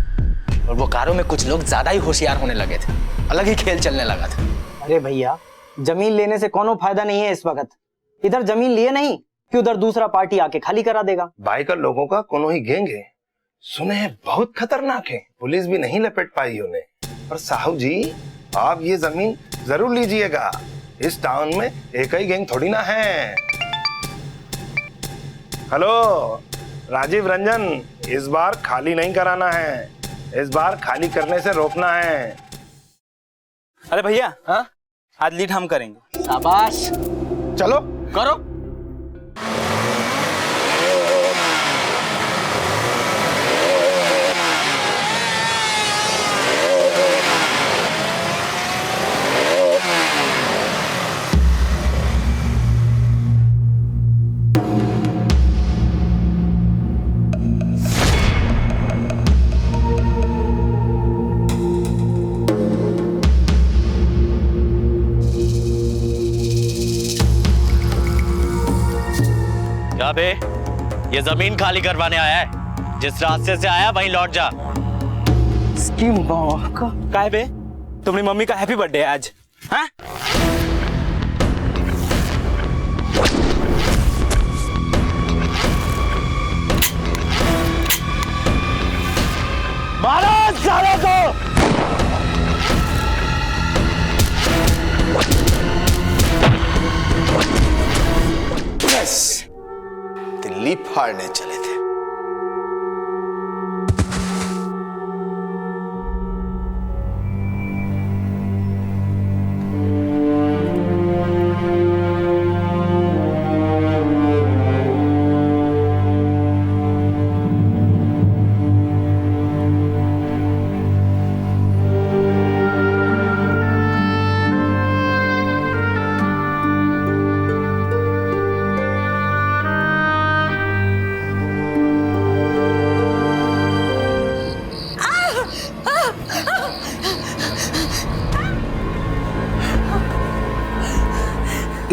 और वो कारों में कुछ लोग ज्यादा ही होशियार होने लगे थे, अलग ही खेल चलने लगा था। अरे भैया जमीन लेने से कोनो फायदा नहीं है इस वक्त। इधर जमीन लिए नहीं कि उधर दूसरा पार्टी आके खाली करा देगा। भाई का लोगों का कोनो ही गैंग है, सुने हैं बहुत खतरनाक है, पुलिस भी नहीं लपेट पाई उन्हें। पर साहू जी आप ये जमीन जरूर लीजिएगा, इस टाउन में एक ही गैंग थोड़ी ना है। हेलो राजीव रंजन, इस बार खाली नहीं कराना है, इस बार खाली करने से रोकना है। अरे भैया हाँ, आज लीड हम करेंगे। शाबाश, चलो करो। बे, ये जमीन खाली करवाने आया है, जिस रास्ते से आया वहीं लौट जा। काय बे, तुम्हारी मम्मी का हैप्पी बर्थडे है आज? हाँ? मारो साले को। ही फाड़ने चले थे।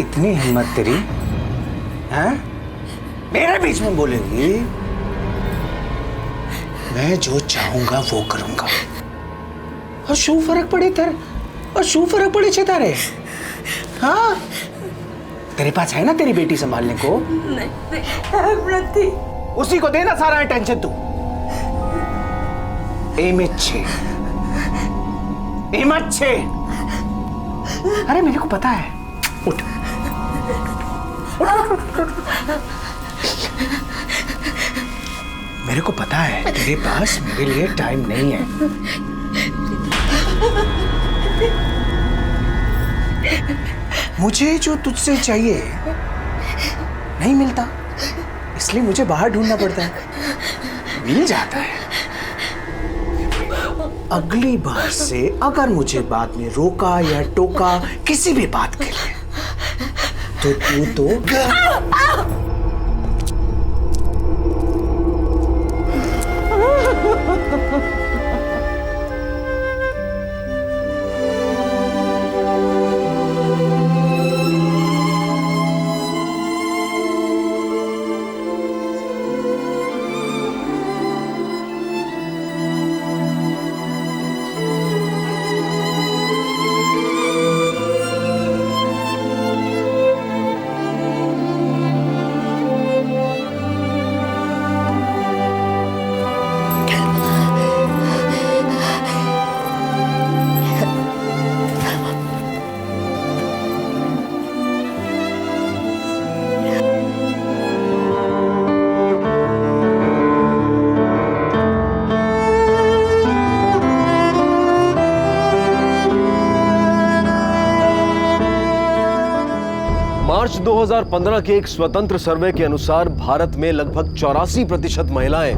इतनी हिम्मत तेरी, हैं? मेरे बीच में बोलेगी? मैं जो चाहूंगा वो करूंगा। और शू फर्क पड़े तेरे, और शू फर्क पड़े छे तारे? हाँ? तेरे पास है ना तेरी बेटी संभालने को? नहीं, उसी को देना सारा अटेंशन तू। एम अच्छे, एम अच्छे। अरे मेरे को पता है। उठ। मेरे को पता है तेरे पास मेरे लिए टाइम नहीं है। मुझे जो तुझसे चाहिए नहीं मिलता, इसलिए मुझे बाहर ढूंढना पड़ता है। मिल जाता है। अगली बार से अगर मुझे बाद में रोका या टोका किसी भी बात के लिए, तो तू तो मार्च 2015 के एक स्वतंत्र सर्वे के अनुसार भारत में लगभग 84% महिलाएं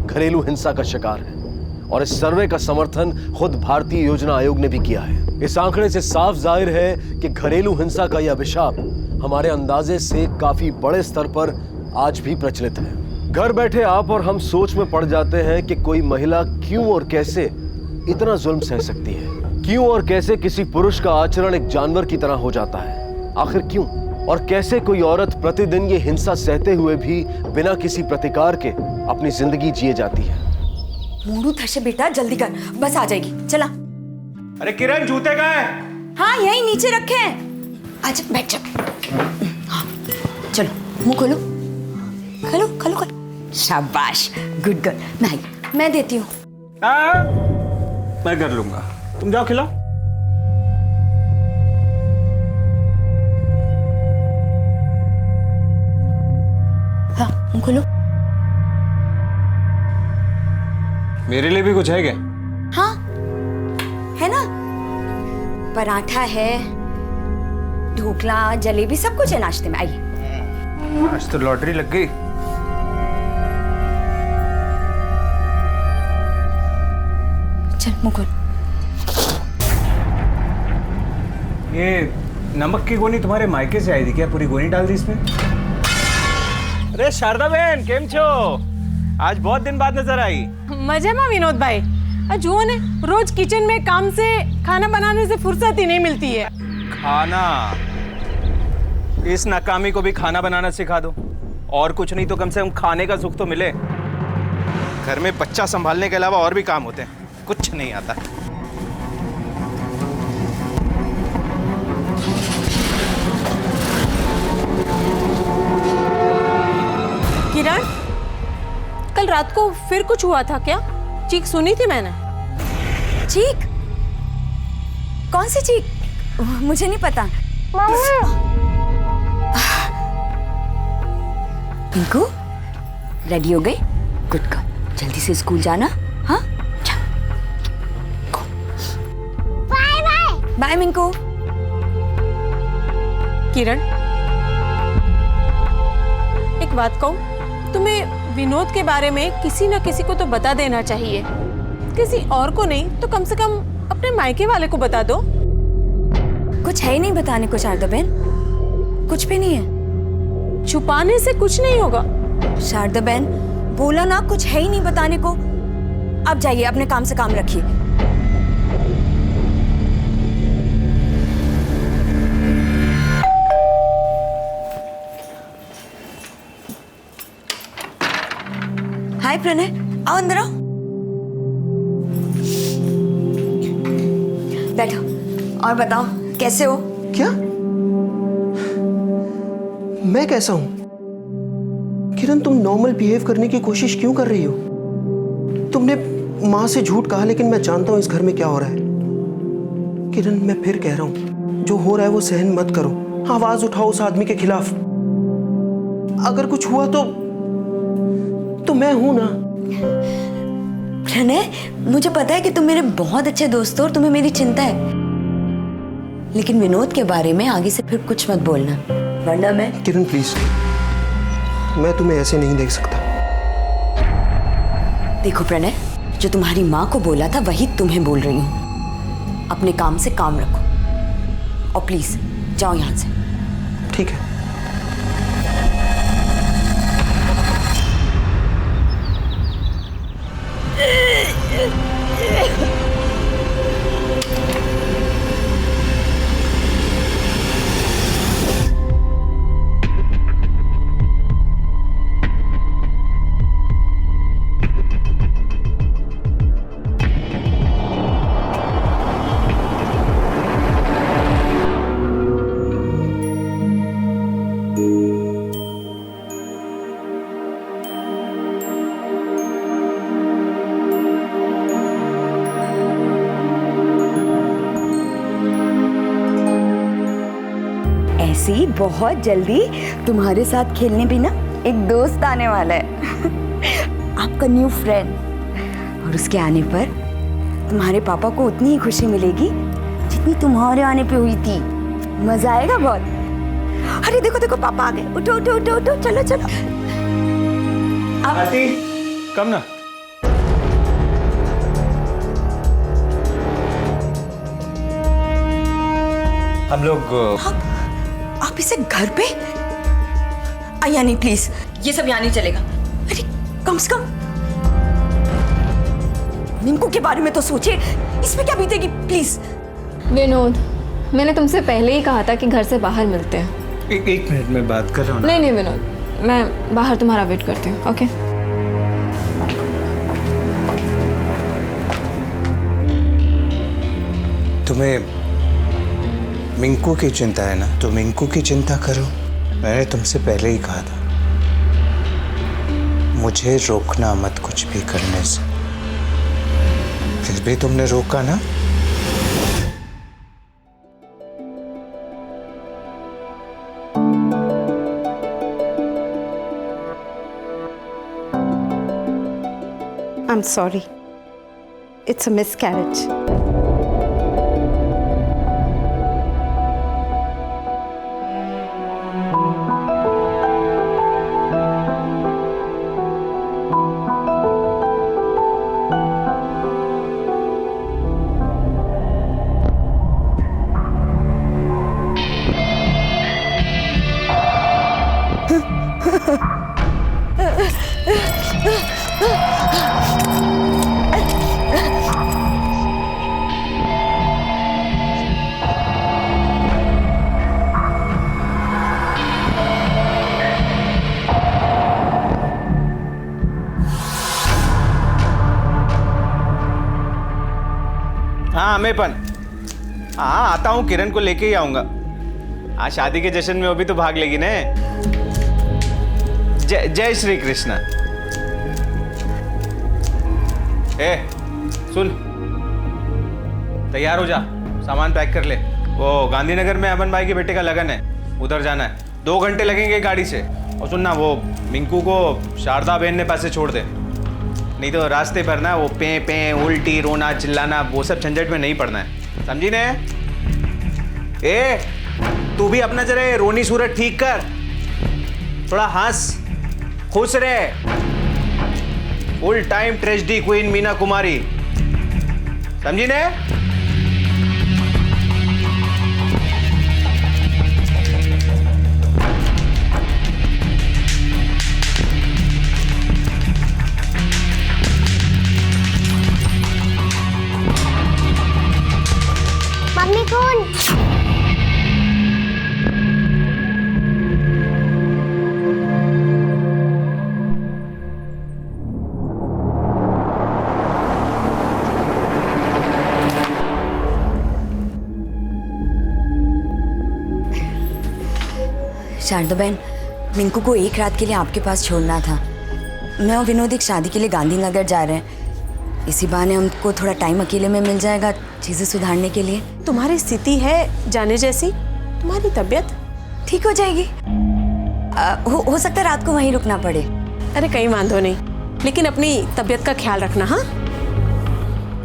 घरेलू हिंसा का शिकार हैं और इस सर्वे का समर्थन खुद भारतीय योजना आयोग ने भी किया है। इस आंकड़े से साफ जाहिर है कि घरेलू हिंसा का यह अभिशाप हमारे अंदाजे से काफी बड़े स्तर पर आज भी प्रचलित है। घर बैठे आप और हम सोच में पड़ जाते हैं कि कोई महिला क्यों और कैसे इतना जुल्म सह सकती है, क्यों और कैसे किसी पुरुष का आचरण एक जानवर की तरह हो जाता है। आखिर क्यों और कैसे कोई औरत प्रतिदिन ये हिंसा सहते हुए भी बिना किसी प्रतिकार के अपनी जिंदगी जिए जाती है। मोड़ू थशे बेटा, जल्दी कर, बस आ जाएगी। चला। अरे किरण, जूते कहाँ हैं? हाँ यही नीचे रखे हैं। आजा बैठ जा। हाँ चलो, मुंह खोलो खोलो खोलो खोलो। शाबाश, गुड गर्ल। मैं देती हूँ। मैं कर लूंगा, तुम जाओ खिलाओ। हाँ मुंह खोलो। मेरे लिए भी कुछ है क्या? हाँ है ना, पराठा है, ढोकला, जलेबी, सब कुछ है नाश्ते में। आइए। आज तो लॉटरी लग गई। चल मुंह खोल। ये नमक की गोनी तुम्हारे मायके से आई थी क्या? पूरी गोनी डाल दी इसमें? अरे शारदा बहन, केम छो? आज बहुत दिन बाद नजर आई। मजे में विनोद भाई। जुओ ने रोज किचन में काम से, खाना बनाने से फुर्सत ही नहीं मिलती है। खाना? इस नाकामी को भी खाना बनाना सिखा दो, और कुछ नहीं तो कम से कम खाने का सुख तो मिले। घर में बच्चा संभालने के अलावा और भी काम होते हैं, कुछ नहीं आता। किरण, कल रात को फिर कुछ हुआ था क्या? चीख सुनी थी मैंने। चीख? कौन सी चीख? मुझे नहीं पता। पिंकू, रेडी हो गए? गुड गर्ल, जल्दी से स्कूल जाना। हाँ, बाय बाय। बाय मिंकू। किरण, एक बात कहूँ, तुम्हें विनोद के बारे में किसी न किसी को तो बता देना चाहिए। किसी और को नहीं तो कम से कम अपने मायके वाले को बता दो। कुछ है ही नहीं बताने को शारदा बहन, कुछ भी नहीं है। छुपाने से कुछ नहीं होगा। शारदा बहन, बोला ना कुछ है ही नहीं बताने को। अब जाइए, अपने काम से काम रखिए। हाय प्रणय, आओ अंदर आओ। बैठो और बताओ कैसे हो? क्या? मैं कैसा हूं? किरण, तुम नॉर्मल बिहेव करने की कोशिश क्यों कर रही हो? तुमने माँ से झूठ कहा, लेकिन मैं जानता हूं इस घर में क्या हो रहा है। किरण, मैं फिर कह रहा हूं, जो हो रहा है वो सहन मत करो। आवाज उठाओ उस आदमी के खिलाफ। अगर कुछ हुआ तो मैं हूं ना। प्रणय, मुझे पता है कि तुम मेरे बहुत अच्छे दोस्त हो और तुम्हें मेरी चिंता है, लेकिन विनोद के बारे में आगे से फिर कुछ मत बोलना, वरना मैं। किरण प्लीज, मैं तुम्हें ऐसे नहीं देख सकता। देखो प्रणय, जो तुम्हारी माँ को बोला था वही तुम्हें बोल रही हूँ। अपने काम से काम रखो और प्लीज जाओ यहाँ से। ठीक है। ऐसे ही बहुत जल्दी तुम्हारे साथ खेलने भी ना एक दोस्त आने वाला है। आपका न्यू फ्रेंड। और उसके आने पर तुम्हारे पापा को उतनी ही खुशी मिलेगी जितनी तुम्हारे आने पे हुई थी। मजा आएगा बहुत। अरे देखो देखो, पापा आ गए। उठो उठो उठो उठो, चलो चलो। आरती, कम ना। हम लोग आप इसे घर पे? यानी प्लीज, ये सब यहाँ नहीं चलेगा। अरे कम से कम मिंकू के बारे में तो सोचिए, इसमें क्या बीतेगी प्लीज। विनोद, मैंने तुमसे पहले ही कहा था कि घर से बाहर मिलते हैं। एक मिनट में बात कर रहा हूँ। नहीं नहीं विनोद, मैं बाहर तुम्हारा वेट करती हूँ। ओके। तुम्हें मिंकू की चिंता है ना, तो मिंकू की चिंता करो। मैंने तुमसे पहले ही कहा था, मुझे रोकना मत कुछ भी करने से। फिर भी तुमने रोका ना। I'm sorry. It's a miscarriage. हाँ अमेपन, हाँ आता हूँ, किरण को लेके ही आऊंगा। हाँ शादी के जश्न में वो भी तो भाग लेगी ने। जय श्री कृष्णा। ए सुन, तैयार हो जा, सामान पैक कर ले। वो गांधीनगर में अमन भाई के बेटे का लगन है, उधर जाना है। 2 घंटे लगेंगे गाड़ी से, और सुन ना, वो मिंकू को शारदा बहन ने पैसे छोड़ दे, नहीं तो रास्ते पर ना वो पे पे उल्टी रोना चिल्लाना वो सब झंझट में नहीं पड़ना है, समझी ने? ए तू भी अपना जरा रोनी सूरत ठीक कर, थोड़ा हंस खुश रहे। Full time tragedy queen Meena Kumari, समझी ने? मम्मी कौन? शारदा बहन, मिंकू को एक रात के लिए आपके पास छोड़ना था। मैं और विनोद एक शादी के लिए गांधीनगर जा रहे हैं। इसी बहाने हमको थोड़ा टाइम अकेले में मिल जाएगा चीज़ें सुधारने के लिए। तुम्हारी स्थिति है जाने जैसी, तुम्हारी तबीयत ठीक हो जाएगी। हो सकता है रात को वहीं रुकना पड़े। अरे कहीं वांधो नहीं, लेकिन अपनी तबीयत का ख्याल रखना। हाँ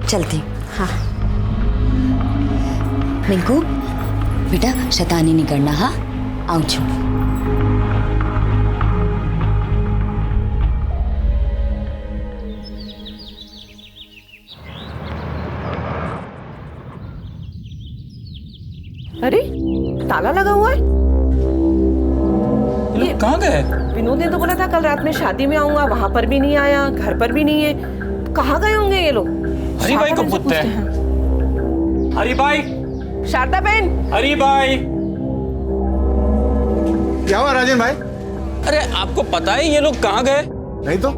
चलती। हाँ मिंकू बेटा, शैतानी नहीं करना। हाँ आऊँ छू। अरे ताला लगा हुआ है। ये कहाँ गए? विनोद ने तो बोला था कल रात में शादी में आऊंगा, वहां पर भी नहीं आया, घर पर भी नहीं है। कहाँ गए होंगे ये लोग? हरी भाई को पूछते हैं। हरी भाई, शारदा बहन, हरी भाई। क्या हुआ राजन भाई? अरे आपको पता है ये लोग कहाँ गए? नहीं तो।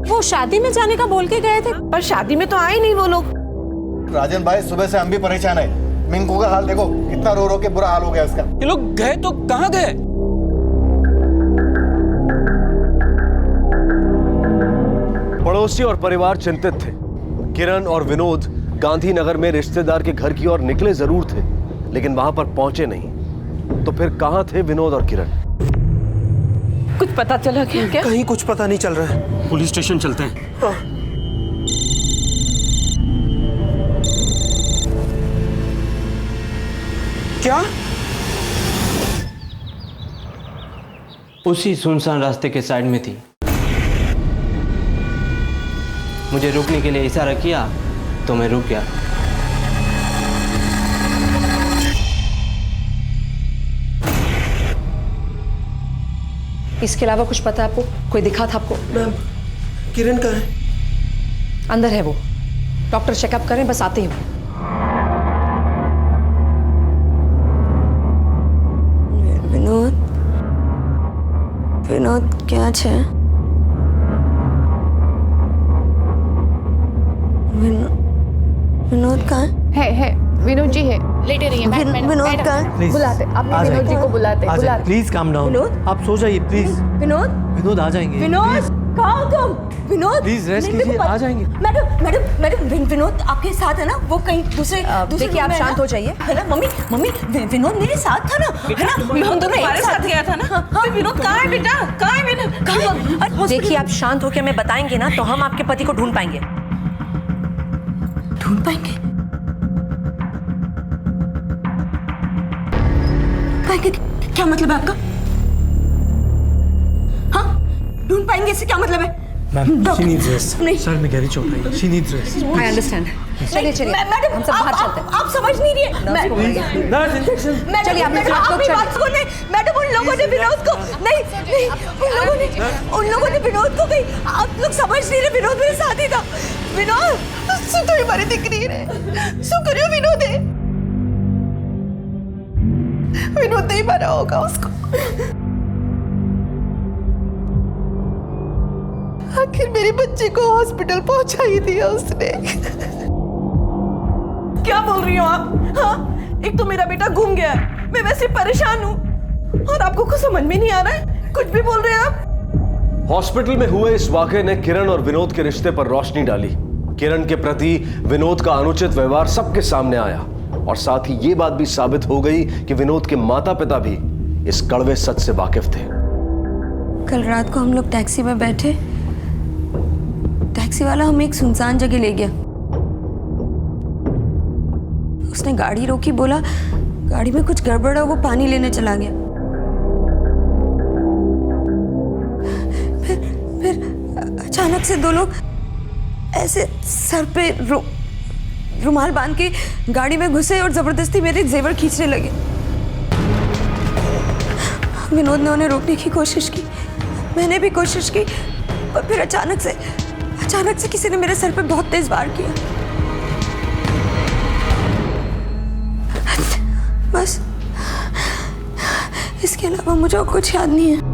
वो शादी में जाने का बोल के गए थे, पर शादी में तो आए नहीं वो लोग। राजन भाई सुबह से हम भी परेशान है। मिंकू का हाल देखो, कितना रो रो के बुरा हाल हो गया इसका। ये लोग गए तो कहाँ गए? पड़ोसी और परिवार चिंतित थे। किरण और विनोद गांधीनगर में रिश्तेदार के घर की ओर निकले जरूर थे, लेकिन वहां पर पहुंचे नहीं। तो फिर कहां थे विनोद और किरण? कुछ पता चला क्या? कहीं कुछ पता नहीं चल रहा है। पुलिस स्टेशन चलते हैं। क्या? उसी सुनसान रास्ते के साइड में थी। मुझे रुकने के लिए इशारा किया तो मैं रुक गया। इसके अलावा कुछ पता है आपको? कोई दिखा था आपको? मैम किरण कहाँ है? अंदर है वो। डॉक्टर चेकअप करें, बस आते हैं। विनोद, विनोद क्या है? विनोद कहाँ है विनोद जी है, लेटे रहिए। विनोद कहाँ? बुलाते, आप विनोद जी को बुलाते। Please calm down. आप सो जाइए प्लीज। विनोद आ जाएंगे। विनोद कहाँ हो तुम? विनोद प्लीज रेस्ट कीजिए, आ जाएंगे। मैडम विनोद आपके साथ है ना? वो कहीं दूसरे देखिए आप शांत हो जाइए, है ना? मम्मी विनोद मेरे साथ था ना, है ना? हम दोनों एक साथ गया था ना। विनोद कहाँ है बेटा? कहाँ है बेटा? देखिए आप शांत होकर हमें बताएंगे ना तो हम आपके पति को ढूंढ पाएंगे। ढूंढ पाएंगे? क्या मतलब है आपका? हाँ ढूंढ पाएंगे इससे क्या मतलब है? Ma'am she needs rest. नहीं सर में गहरी चोट आई, she needs rest. I understand. चलिए मैडम हम सब बाहर चलते हैं। आप समझ नहीं रही है। चलिए आप बात को नहीं। मैडम उन लोगों ने विनोद को नहीं उन लोगों ने विनोद को कहीं, आप लोग समझ नहीं रहे। विनोद मेरे साथ ही था। विनोद सुन, तो हमारी दिक्कत है। सो करियो विनोद है। विनोद नहीं मारा होगा उसको। आखिर मेरी बच्ची को हॉस्पिटल पहुंचा ही दिया उसने। क्या बोल रही हो आप? हाँ एक तो मेरा बेटा घूम गया, मैं वैसे परेशान हूँ, और आपको कुछ समझ में नहीं आ रहा है? कुछ भी बोल रहे हैं आप। हॉस्पिटल में हुए इस वाकये ने किरण और विनोद के रिश्ते पर रोशनी डाली। किरण के प्रति विनोद का अनुचित व्यवहार सबके सामने आया, और साथ ही ये बात भी साबित हो गई कि विनोद के माता पिता भी इस कड़वे सच से वाकिफ थे। कल रात को हम लोग टैक्सी में बैठे, टैक्सी वाला हमें एक सुनसान जगह ले गया। उसने गाड़ी रोकी, बोला गाड़ी में कुछ गड़बड़ है, वो पानी लेने चला गया। फिर अचानक से दो लोग ऐसे सर पे रुमाल बांध के गाड़ी में घुसे और जबरदस्ती मेरे जेवर खींचने लगे। विनोद ने उन्हें रोकने की कोशिश की, मैंने भी कोशिश की, और फिर अचानक से किसी ने मेरे सर पे बहुत तेज वार किया। बस इसके अलावा मुझे और कुछ याद नहीं है।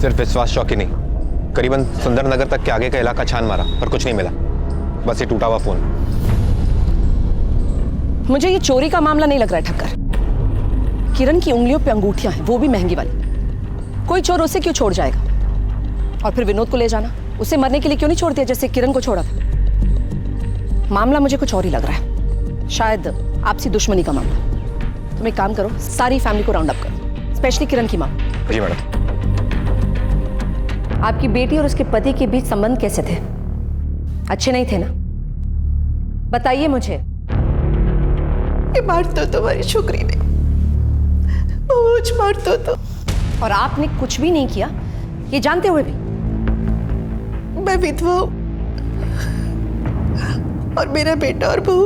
सिर्फ विश्वास चौकी नहीं, करीबन सुंदर नगर तक के आगे का इलाका छान मारा पर कुछ नहीं मिला, बस ये टूटा हुआ फोन। मुझे ये चोरी का मामला नहीं लग रहा है ठक्कर। किरण की उंगलियों पे अंगूठियां हैं, वो भी महंगी वाली। कोई चोर उसे क्यों छोड़ जाएगा? और फिर विनोद को ले जाना, उसे मरने के लिए क्यों नहीं छोड़ दिया जैसे किरण को छोड़ा था? मामला मुझे कुछ और ही लग रहा है, शायद आपसी दुश्मनी का मामला। तुम एक काम करो, सारी फैमिली को राउंड अप करो, स्पेशली किरण की माँ। जी मैडम। आपकी बेटी और उसके पति के बीच संबंध कैसे थे? अच्छे नहीं थे ना? बताइए मुझे। मार तो तुम्हारी छोकरी ने, मुझ मार तो। और आपने कुछ भी नहीं किया, ये जानते हुए भी? मैं विधवा हूं और मेरा बेटा और बहू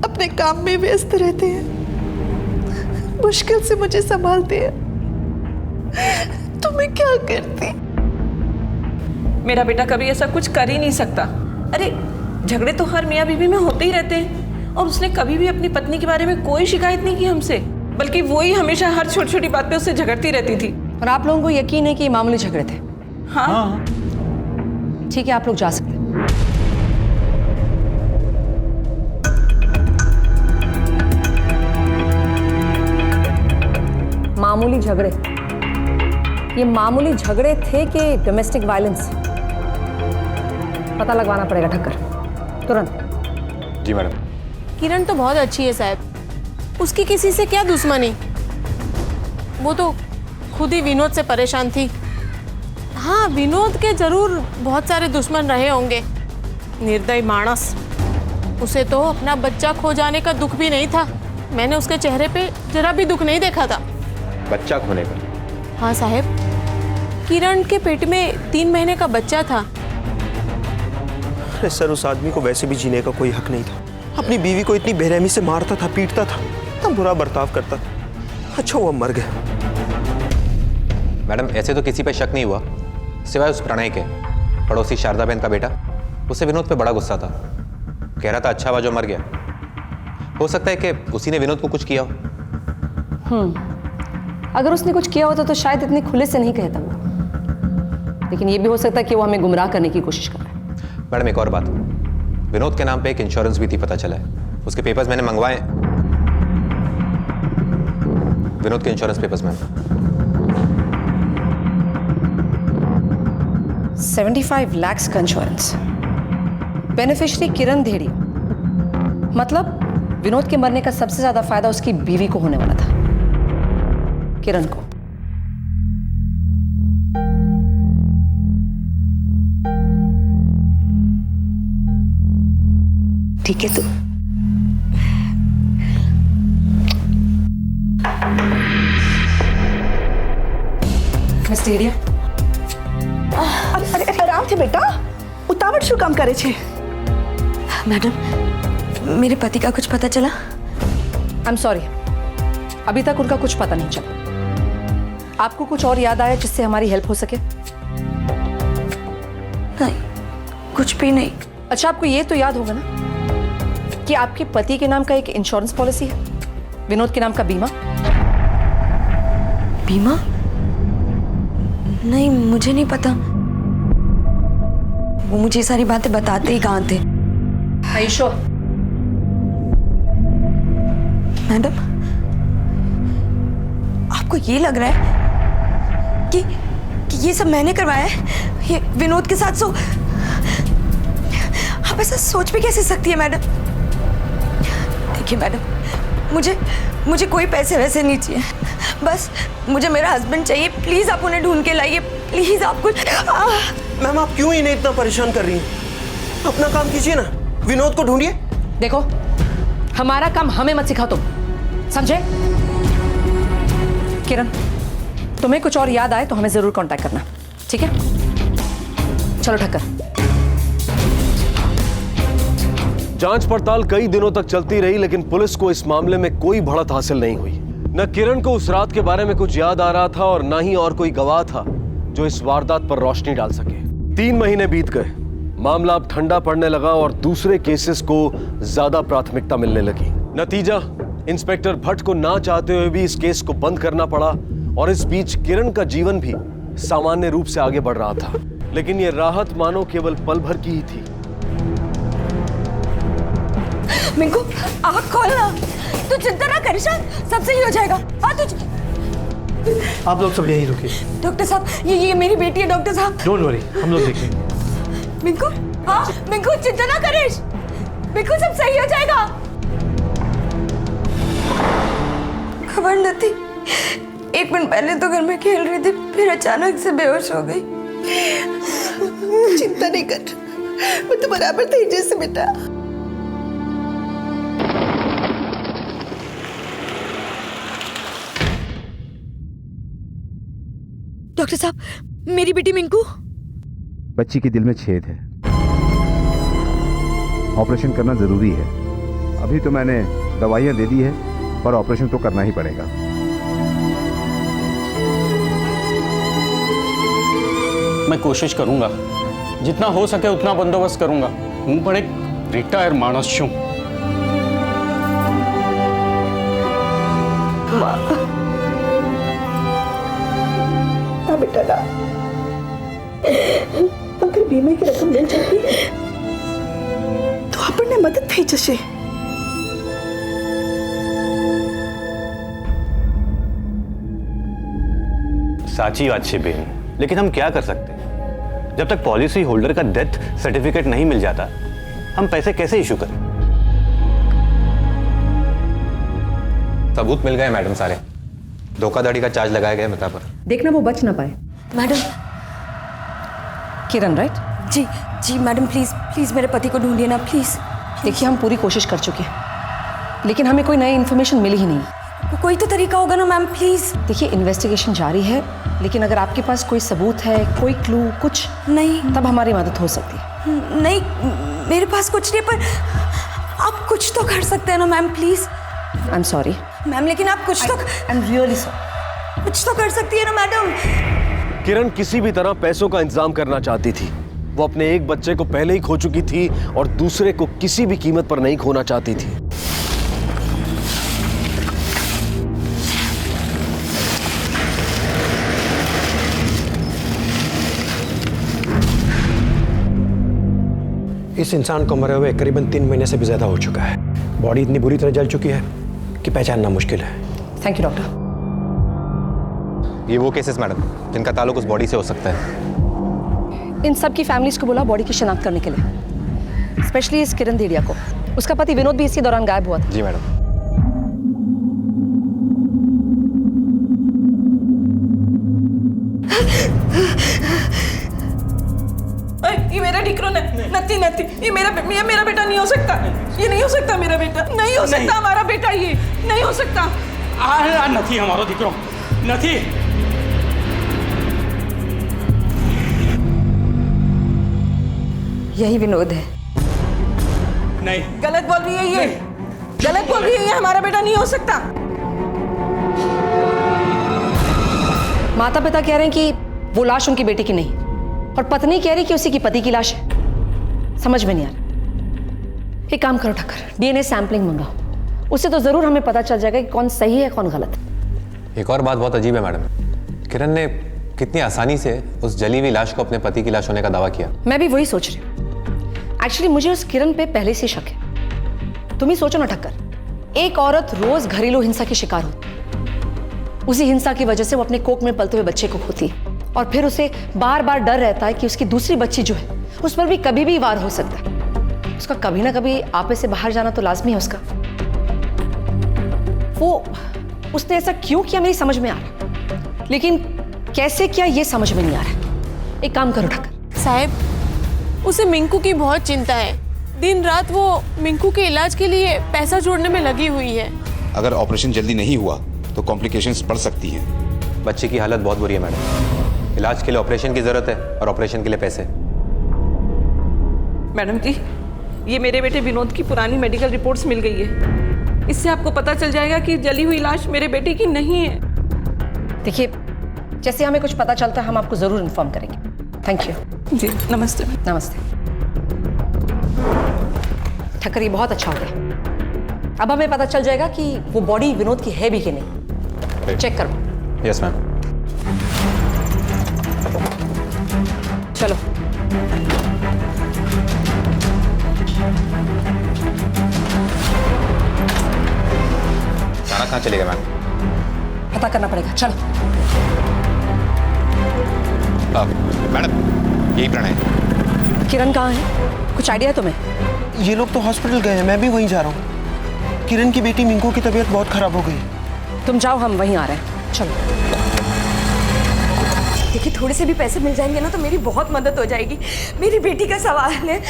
अपने काम में व्यस्त रहते हैं, मुश्किल से मुझे संभालते हैं। तो मैं क्या करती? मेरा बेटा कभी ऐसा कुछ कर ही नहीं सकता। अरे झगड़े तो हर मियाँ बीवी में होते ही रहते हैं, और उसने कभी भी अपनी पत्नी के बारे में कोई शिकायत नहीं की हमसे, बल्कि वो ही हमेशा हर छोटी छोटी बात पे उससे झगड़ती रहती थी। और आप लोगों को यकीन है कि ये मामूली झगड़े थे? हाँ। ठीक है, आप लोग जा सकते हैं। मामूली झगड़े, ये मामूली झगड़े थे कि डोमेस्टिक वायलेंस? पता लगवाना पड़ेगा ठक्कर, तुरंत। जी मैडम। किरण तो बहुत अच्छी है साहब, उसकी किसी से क्या दुश्मनी, वो तो खुद ही विनोद से परेशान थी। हाँ, विनोद के जरूर बहुत सारे दुश्मन रहे होंगे, निर्दयी मानस। उसे तो अपना बच्चा खो जाने का दुख भी नहीं था, मैंने उसके चेहरे पे जरा भी दुख नहीं देखा था। बच्चा खोने पर? हाँ साहब, किरण के पेट में 3 महीने का बच्चा था। अरे सर, उस आदमी को वैसे भी जीने का कोई हक नहीं था। अपनी बीवी को इतनी बेरहमी से मारता था, पीटता था, इतना बुरा बर्ताव करता था। अच्छा वो मर गया। मैडम ऐसे तो किसी पे शक नहीं हुआ सिवाय उस प्रणय के। पड़ोसी शारदा बहन का बेटा, उसे विनोद पे बड़ा गुस्सा था, कह रहा था अच्छा हुआ जो मर गया। हो सकता है कि उसी ने विनोद को कुछ किया हो। अगर उसने कुछ किया होता तो शायद इतने खुले से नहीं कहता वो, लेकिन ये भी हो सकता है कि वो हमें गुमराह करने की कोशिश कर रहा है। मैडम एक और बात, विनोद के नाम पे एक इंश्योरेंस भी थी, पता चला है। उसके पेपर्स मैंने मंगवाए, विनोद के इंश्योरेंस पेपर्स में 75 लाख का इंश्योरेंस। बेनिफिशियरी किरण धेड़ी, मतलब विनोद के मरने का सबसे ज्यादा फायदा उसकी बीवी को होने वाला था, किरण को। ठीक है, तो मिस्टेरिया, अरे आराम से बेटा, उतावળ શું કામ કરે છે? मैडम, मेरे पति का कुछ पता चला? आई एम सॉरी, अभी तक उनका कुछ पता नहीं चला। आपको कुछ और याद आया जिससे हमारी हेल्प हो सके? नहीं, कुछ भी नहीं। अच्छा, आपको ये तो याद होगा ना कि आपके पति के नाम का एक इंश्योरेंस पॉलिसी है, विनोद के नाम का बीमा। बीमा? नहीं, मुझे नहीं पता। वो मुझे ये सारी बातें बताते ही कहाँ थे। आयुषो, मैडम, आपको ये लग रहा है कि ये सब मैंने करवाया है, ये विनोद के साथ? सो आप ऐसा सोच भी कैसे सकती है मैडम? देखिए मैडम, मुझे कोई पैसे वैसे नहीं चाहिए, बस मुझे मेरा हस्बैंड चाहिए। प्लीज आप उन्हें ढूंढ के लाइए, प्लीज। आप कुछ मैम, आप क्यों इन्हें इतना परेशान कर रही हैं? अपना काम कीजिए ना, विनोद को ढूंढिए। देखो, हमारा काम हमें मत सिखाओ तुम, समझे? किरण, तुम्हें कुछ और याद आए तो हमें जरूर कांटेक्ट करना, ठीक है? चलो ठक्कर। जांच पड़ताल कई दिनों तक चलती रही, लेकिन पुलिस को इस मामले में कोई बढ़त हासिल नहीं हुई। न किरण को उस रात के बारे में कुछ याद आ रहा था और न ही और कोई गवाह था जो इस वारदात पर रोशनी डाल सके। 3 महीने बीत गए, मामला अब ठंडा पड़ने लगा और दूसरे केसेस को ज्यादा प्राथमिकता मिलने लगी। नतीजा, इंस्पेक्टर भट्ट को ना चाहते हुए भी इस केस को बंद करना पड़ा और इस बीच किरण का जीवन भी सामान्य रूप से आगे बढ़ रहा था। लेकिन ये राहत मानो केवल पल भर की ही थी। मिंकू, आँख खोलना, तू चिंता ना कर, सब सही हो जाएगा। हाँ, आप लोग सब यहीं रुकिए। डॉक्टर साहब, ये मेरी बेटी है डॉक्टर साहब। डोंट वरी, हम लोग देखेंगे। मिंकू, हाँ मिंकू, चिंता ना करिस, मिंकू सब सही हो जाएगा। खबर न थी, 1 मिनट पहले तो घर में खेल रही थी, फिर अचानक से बेहोश हो गई। चिंता नहीं कर, वो तो बराबर थी जैसे बेटा। डॉक्टर साहब, मेरी बेटी मिंकू। बच्ची के दिल में छेद है, ऑपरेशन करना जरूरी है। अभी तो मैंने दवाइयां दे दी है, पर ऑपरेशन तो करना ही पड़ेगा। मैं कोशिश करूंगा, जितना हो सके उतना बंदोबस्त करूंगा। हूं पर एक रिटायर मानस छूं। बेटा, अगर बीमे की रकम मिल जाती तो આપણને મદદ થઈ જશે। साची बात है बहन, लेकिन हम क्या कर सकते हैं? जब तक पॉलिसी होल्डर का डेथ सर्टिफिकेट नहीं मिल जाता, हम पैसे कैसे इशू करें? सबूत मिल गए मैडम सारे, धोखाधड़ी का चार्ज लगाया गया मिता पर। देखना वो बच ना पाए। मैडम। किरण, राइट? जी जी मैडम, प्लीज प्लीज मेरे पति को ढूंढिए ना, प्लीज। देखिए, हम पूरी कोशिश कर चुके हैं, लेकिन हमें कोई नई इन्फॉर्मेशन मिली ही नहीं। कोई तो तरीका होगा ना मैम, प्लीज। देखिए, इन्वेस्टिगेशन जारी है, लेकिन अगर आपके पास कोई सबूत है, कोई क्लू, कुछ नहीं, तब हमारी मदद हो सकती है। नहीं, मेरे पास कुछ नहीं, पर आप कुछ तो कर सकते हैं ना ma'am, please. I am sorry ma'am, लेकिन आप कुछ तो, आई एम रियली सॉरी, कुछ तो कर सकती है ना मैडम। किरण किसी भी तरह पैसों का इंतजाम करना चाहती थी। वो अपने एक बच्चे को पहले ही खो चुकी थी और दूसरे को किसी भी कीमत पर नहीं खोना चाहती थी। इस इंसान को मरे हुए करीबन 3 महीने से भी ज्यादा हो चुका है। बॉडी इतनी बुरी तरह जल चुकी है कि पहचानना मुश्किल है। Thank you doctor. ये वो केसेस मैडम जिनका ताल्लुक उस बॉडी से हो सकता है। इन सब की फैमिलीज को बुला बॉडी की शिनाख्त करने के लिए, स्पेशली इस किरण देड़िया को। उसका पति विनोद भी इसी दौरान गायब हुआ था। जी मैडम। ये मेरा डिक्रो नती, ये मेरा बेटा नहीं हो सकता। ये नहीं हो सकता, मेरा बेटा नहीं हो सकता, हमारा बेटा ये नहीं हो सकता। नहीं हमारा दिक्रो नहीं। यही विनोद है। नहीं, गलत बोल रही है ये, गलत बोल रही है ये, हमारा बेटा नहीं हो सकता। माता पिता कह रहे हैं कि वो लाश उनकी बेटी की नहीं, और पत्नी कह रही कि उसी की पति की लाश है। समझ में नहीं आ रहा। एक काम करो ठक्कर, डीएनए सैंपलिंग मंगाओ, उससे तो जरूर हमें पता चल जाएगा कि कौन सही है कौन गलत। एक और बात बहुत अजीब है मैडम, किरण ने कितनी आसानी से उस जली हुई लाश को अपने पति की लाश होने का दावा किया। मैं भी वही सोच रही हूँ। एक्चुअली मुझे उस किरण पे पहले से शक है। तुम ही सोचो ना ठक्कर, एक औरत रोज घरेलू हिंसा की शिकार होती, उसी हिंसा की वजह से वो अपने कोख में पलते हुए बच्चे को खोती है और फिर उसे बार बार डर रहता है कि उसकी दूसरी बच्ची जो है उस पर भी कभी भी वार हो सकता है। उसका कभी ना कभी आपे से बाहर जाना तो लाजमी है उसका। वो उसने ऐसा क्यों किया मेरी समझ में आ रहा, लेकिन कैसे किया ये समझ में नहीं आ रहा। एक काम करो ठक्कर साहब, उसे मिंकू की बहुत चिंता है। दिन रात वो मिंकू के इलाज के लिए पैसा जोड़ने में लगी हुई है। अगर ऑपरेशन जल्दी नहीं हुआ तो कॉम्प्लिकेशंस बढ़ सकती हैं। बच्चे की हालत बहुत बुरी है मैडम, इलाज के लिए ऑपरेशन की जरूरत है और ऑपरेशन के लिए पैसे। मैडम जी, ये मेरे बेटे विनोद की पुरानी मेडिकल रिपोर्ट्स मिल गई है। इससे आपको पता चल जाएगा कि जली हुई लाश मेरे बेटे की नहीं है। देखिए, जैसे हमें कुछ पता चलता है हम आपको जरूर इन्फॉर्म करेंगे। थैंक यू जी। नमस्ते। नमस्ते। ठक्कर, ये बहुत अच्छा हो गया। अब हमें पता चल जाएगा कि वो बॉडी विनोद की है भी कि नहीं। चेक करो। Yes ma'am. चलो। खाना कहाँ चलेगा मैम? पता करना पड़ेगा, चलो। मैडम, यही प्रण है। किरण कहाँ है? कुछ आइडिया है तुम्हें? ये लोग तो हॉस्पिटल गए हैं, मैं भी वहीं जा रहा हूँ। किरण की बेटी मिंकू की तबीयत बहुत खराब हो गई। तुम जाओ, हम वहीं आ रहे हैं। चलो। देखिए, थोड़े से भी पैसे मिल जाएंगे ना तो मेरी बहुत मदद हो जाएगी। मेरी बेटी का सवाल है,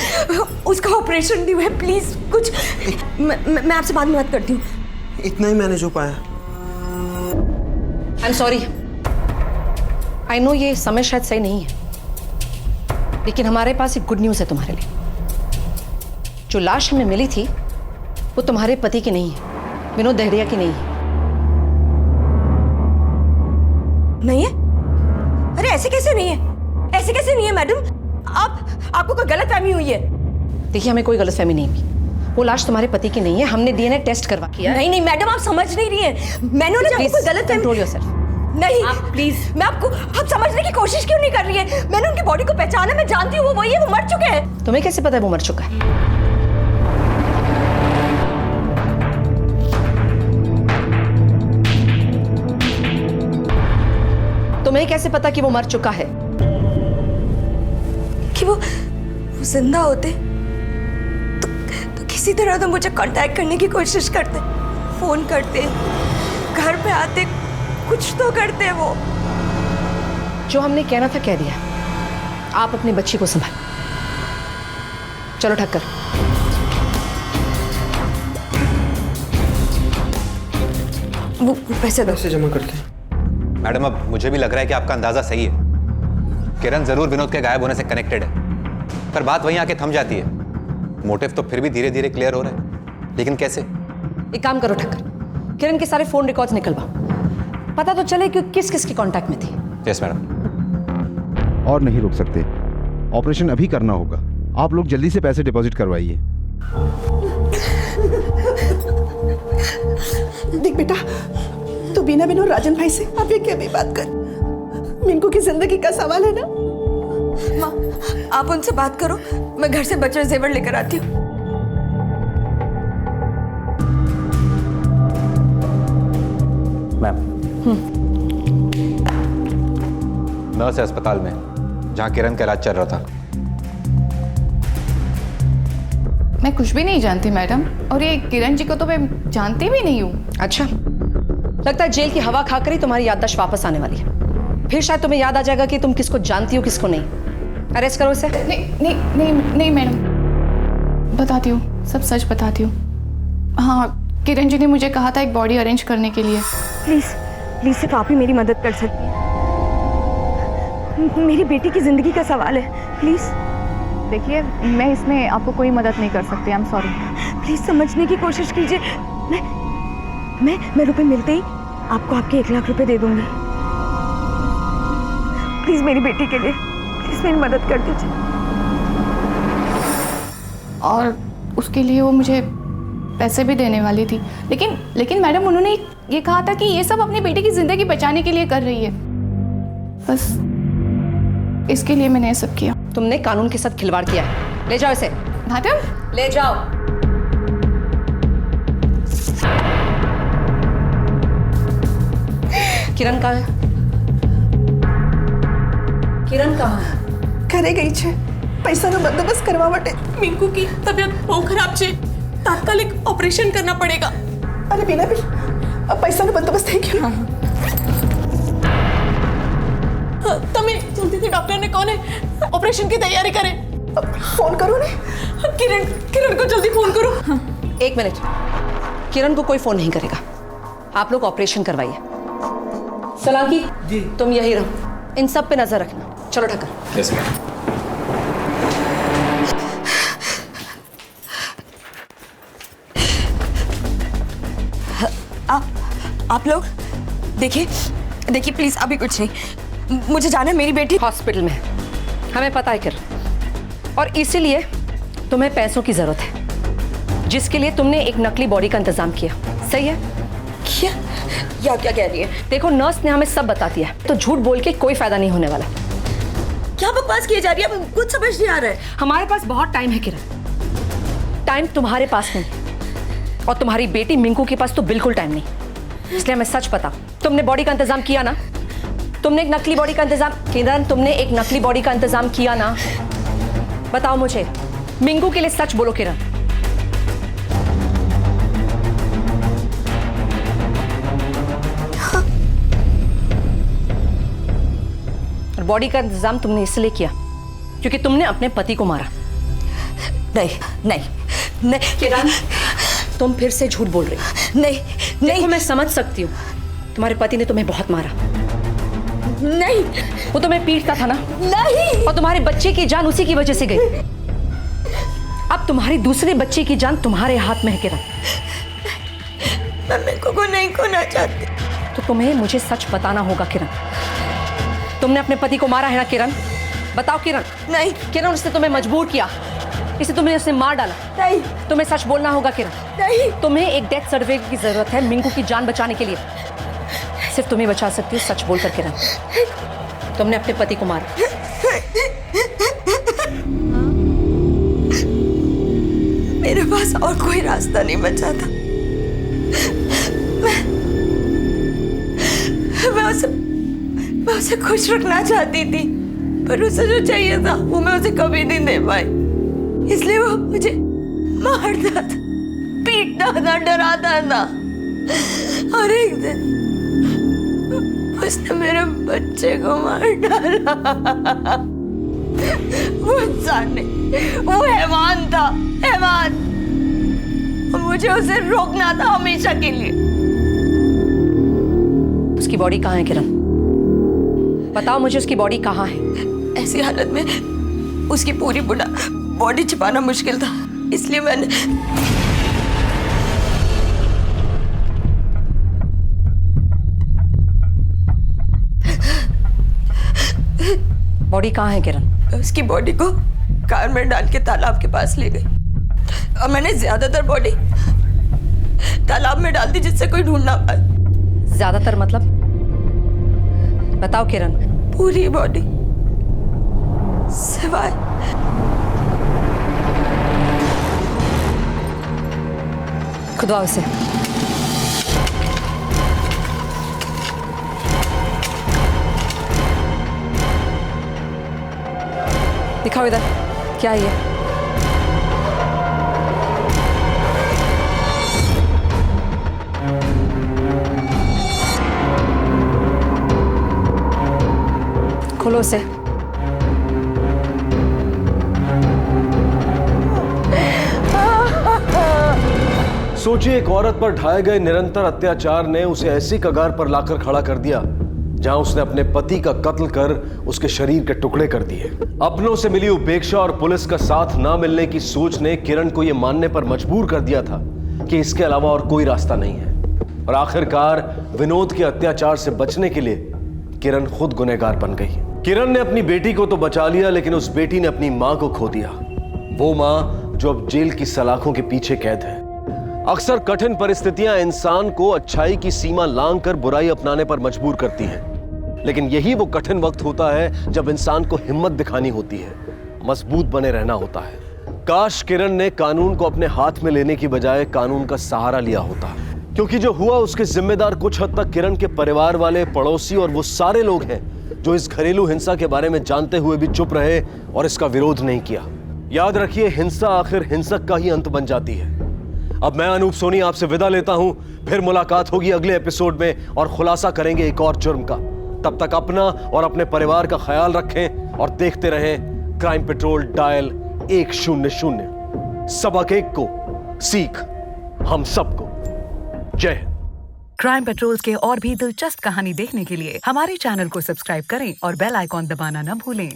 उसका ऑपरेशन ड्यू है। प्लीज कुछ मैं आपसे बाद में बात करती हूँ। इतना ही मैनेज हो पाया। I am sorry, I know ये समय शायद सही नहीं है, लेकिन हमारे पास एक गुड न्यूज़ है तुम्हारे लिए। जो लाश हमें मिली थी वो तुम्हारे पति की नहीं है, विनोद दहड़िया की नहीं है। नहीं है? अरे ऐसे कैसे नहीं है? ऐसे कैसे नहीं है मैडम? आपको कोई गलतफहमी हुई है? देखिए, हमें कोई गलतफहमी नहीं हुई। वो लाश तुम्हारे पति की नहीं है, हमने डीएनए टेस्ट करवा किया। नहीं नहीं मैडम, आप समझ नहीं रही हैं। मैंने उन्हें कोई गलतफहमी। Control yourself. नहीं प्लीज, मैं आप समझने की कोशिश क्यों नहीं कर रही है? मैंने उनकी बॉडी को पहचाना, मैं जानती हूँ वो वही है, वो मर चुके हैं। तुम्हें कैसे पता है वो मर चुका है? तुम्हें कैसे पता कि वो मर चुका है? कि वो जिंदा होते तो किसी तरह तो मुझे कांटेक्ट करने की कोशिश करते, फोन करते, घर पे आते, कुछ तो करते। वो जो हमने कहना था कह दिया। आप अपनी बच्ची को संभाल। चलो ठक्कर। वो पैसे दो। पैसे जमा करते हैं। मैडम, अब मुझे भी लग रहा है कि आपका अंदाजा सही है। किरण जरूर विनोद के गायब होने से कनेक्टेड है, पर बात वहीं आके थम जाती है। मोटिव तो फिर भी धीरे धीरे क्लियर हो रहा है, लेकिन कैसे? एक काम करो ठक्कर, किरण के सारे फोन रिकॉर्ड्स निकलवाओ, पता तो चले कि किस किस के कांटेक्ट में थी। Yes madam. और नहीं रुक सकते, ऑपरेशन अभी करना होगा। आप लोग जल्दी से पैसे डिपॉजिट करवाइए। देख बेटा, तू बिना विनोद राजन भाई से अब ये क्या भी बात कर। मिंकू की जिंदगी का सवाल है ना। माँ, आप उनसे बात करो, मैं घर से बच्चे जेवर लेकर आती हूँ। मैम, नर्स है अस्पताल में जहां किरण का इलाज चल रहा था। मैं कुछ भी नहीं जानती मैडम, और ये किरण जी को तो मैं जानती भी नहीं हूँ। अच्छा, लगता है जेल की हवा खाकर ही तुम्हारी याददाश्त वापस आने वाली है। फिर शायद तुम्हें याद आ जाएगा कि तुम किसको जानती हो किसको नहीं। अरेस्ट करो इसे। नहीं नहीं नहीं नहीं मैडम, बताती हूँ, सब सच बताती हूँ। हाँ, किरण जी ने मुझे कहा था एक बॉडी अरेंज करने के लिए। प्लीज प्लीज, सिर्फ आप ही मेरी मदद कर सकती हैं। मेरी बेटी की जिंदगी का सवाल है, प्लीज। देखिए, मैं इसमें आपको कोई मदद नहीं कर सकती। I am sorry. प्लीज समझने की कोशिश कीजिए। मैं रुपए मिलते ही आपको आपके 1 लाख रुपए दे दूंगी। प्लीज मेरी बेटी के लिए प्लीज मेरी मदद कर दीजिए। और उसके लिए वो मुझे पैसे भी देने वाली थी, लेकिन मैडम उन्होंने ये कहा था कि ये सब अपनी बेटी की जिंदगी बचाने के लिए कर रही है। बस इसके लिए मैंने ये सब किया। तुमने कानून के साथ खिलवाड़ किया है। ले जाओ इसे। मैडम ले जाओ। किरण कहाँ है? किरण कहाँ है? घरे गई छे, पैसा नो बंदोबस्त करवा માટે। मिंकू की तबीयत बहुत खराब छे, तात्कालिक ऑपरेशन करना पड़ेगा। अरे बिना भी अब पैसा नो बंदोबस्त है क्यों? તમે જલ્દીથી ડોક્ટરને કોને ઓપરેશન की तैयारी करे। फोन करो ने। किरण को जल्दी फोन करो। एक मिनट, किरण को कोई फोन नहीं करेगा। आप लोग ऑपरेशन करवाइए। सोलंकी जी, तुम यही रहो, इन सब पे नजर रखना। चलो ठक्कर। Yes ma'am. आप लोग देखिए प्लीज, अभी कुछ नहीं, मुझे जाना है, मेरी बेटी हॉस्पिटल में है। हमें पता है किरण, और इसीलिए तुम्हें पैसों की जरूरत है, जिसके लिए तुमने एक नकली बॉडी का इंतजाम किया। सही है? क्या कह रही है? देखो, नर्स ने हमें सब बता दिया, तो झूठ बोल के कोई फायदा नहीं होने वाला। क्या बकवास किए जा रही है? कुछ समझ नहीं आ रहा है। हमारे पास बहुत टाइम है किरण, टाइम तुम्हारे पास नहीं, और तुम्हारी बेटी मिंकू के पास तो बिल्कुल टाइम नहीं। इसलिए हमें सच पता, तुमने बॉडी का इंतजाम किया ना? तुमने एक नकली बॉडी का इंतजाम, किरण तुमने एक नकली बॉडी का इंतजाम किया ना? बताओ मुझे, मिंकू के लिए सच बोलो किरण। और बॉडी का इंतजाम तुमने इसलिए किया क्योंकि तुमने अपने पति को मारा। नहीं किरण, तुम फिर से झूठ बोल रही हो। नहीं। देखो, मैं समझ सकती हूँ, तुम्हारे पति ने तुम्हें बहुत मारा। नहीं, वो तुम्हें पीटता था ना? नहीं। और तुम्हारे बच्चे की जान उसी की वजह से गई। अब तुम्हारी दूसरे बच्चे की जान तुम्हारे हाथ में है किरण। मैं मिंकू को नहीं खोना चाहती। तो तुम्हें मुझे सच बताना होगा किरण। तुमने अपने पति को मारा है ना किरण? बताओ किरण। नहीं किरण, उसने तुम्हें मजबूर किया, इसे तुमने उसे मार डाला। नहीं। तुम्हें सच बोलना होगा किरण। नहीं। तुम्हें एक डेथ सर्टिफिकेट की जरूरत है मिंकू की जान बचाने के लिए। सिर्फ तुम्हें बचा सकती हो सच बोलकर किरण। तुमने अपने पति को मारा। मेरे पास और कोई रास्ता नहीं बचा था। मैं उसे खुश रखना चाहती थी, पर उसे जो चाहिए था वो मैं उसे कभी नहीं दे पाई। इसलिए वो मुझे मारता था, पीटता था, डराता था, और एक दिन उसने मेरे बच्चे को मार डाला। वो इंसान नहीं, वो हैवान था, हैवान। मुझे उसे रोकना था हमेशा के लिए। उसकी बॉडी कहाँ है किरण? बताओ मुझे, उसकी बॉडी कहाँ है? ऐसी हालत में उसकी पूरी बॉडी छिपाना मुश्किल था, इसलिए मैंने बॉडी कहाँ है किरण? उसकी बॉडी को कार में डाल के तालाब के पास ले गई, और मैंने ज्यादातर बॉडी तालाब में डाल दी जिससे कोई ढूंढ ना पाए। ज्यादातर मतलब? बताओ किरण। पूरी बॉडी सिवाय खुदवाओ इसे। दिखाओ इधर, क्या है ये? खोलो उसे। सोचिए, एक औरत पर ढाए गए निरंतर अत्याचार ने उसे ऐसी कगार पर लाकर खड़ा कर दिया जहां उसने अपने पति का कत्ल कर उसके शरीर के टुकड़े कर दिए। अपनों से मिली उपेक्षा और पुलिस का साथ ना मिलने की सोच ने किरण को यह मानने पर मजबूर कर दिया था कि इसके अलावा और कोई रास्ता नहीं है। और आखिरकार विनोद के अत्याचार से बचने के लिए किरण खुद गुनहगार बन गई। किरण ने अपनी बेटी को तो बचा लिया, लेकिन उस बेटी ने अपनी मां को खो दिया। वो मां जो अब जेल की सलाखों के पीछे कैद है। अक्सर कठिन परिस्थितियां इंसान को अच्छाई की सीमा लांघकर बुराई अपनाने पर मजबूर करती हैं, लेकिन यही वो कठिन वक्त होता है जब इंसान को हिम्मत दिखानी होती है, मजबूत बने रहना होता है। काश किरण ने कानून को अपने हाथ में लेने की बजाय कानून का सहारा लिया होता, क्योंकि जो हुआ उसके जिम्मेदार कुछ हद तक किरण के परिवार वाले, पड़ोसी और वो सारे लोग हैं जो इस घरेलू हिंसा के बारे में जानते हुए भी चुप रहे और इसका विरोध नहीं किया। याद रखिए, हिंसा आखिर हिंसक का ही अंत बन जाती है। अब मैं अनूप सोनी आपसे विदा लेता हूं, फिर मुलाकात होगी अगले एपिसोड में और खुलासा करेंगे एक और जुर्म का। तब तक अपना और अपने परिवार का ख्याल रखें और देखते रहें क्राइम पेट्रोल डायल 100। सबक एक को, सीख हम सबको। जय हिंद। क्राइम पेट्रोल के और भी दिलचस्प कहानी देखने के लिए हमारे चैनल को सब्सक्राइब करें और बेल आइकॉन दबाना न भूलें।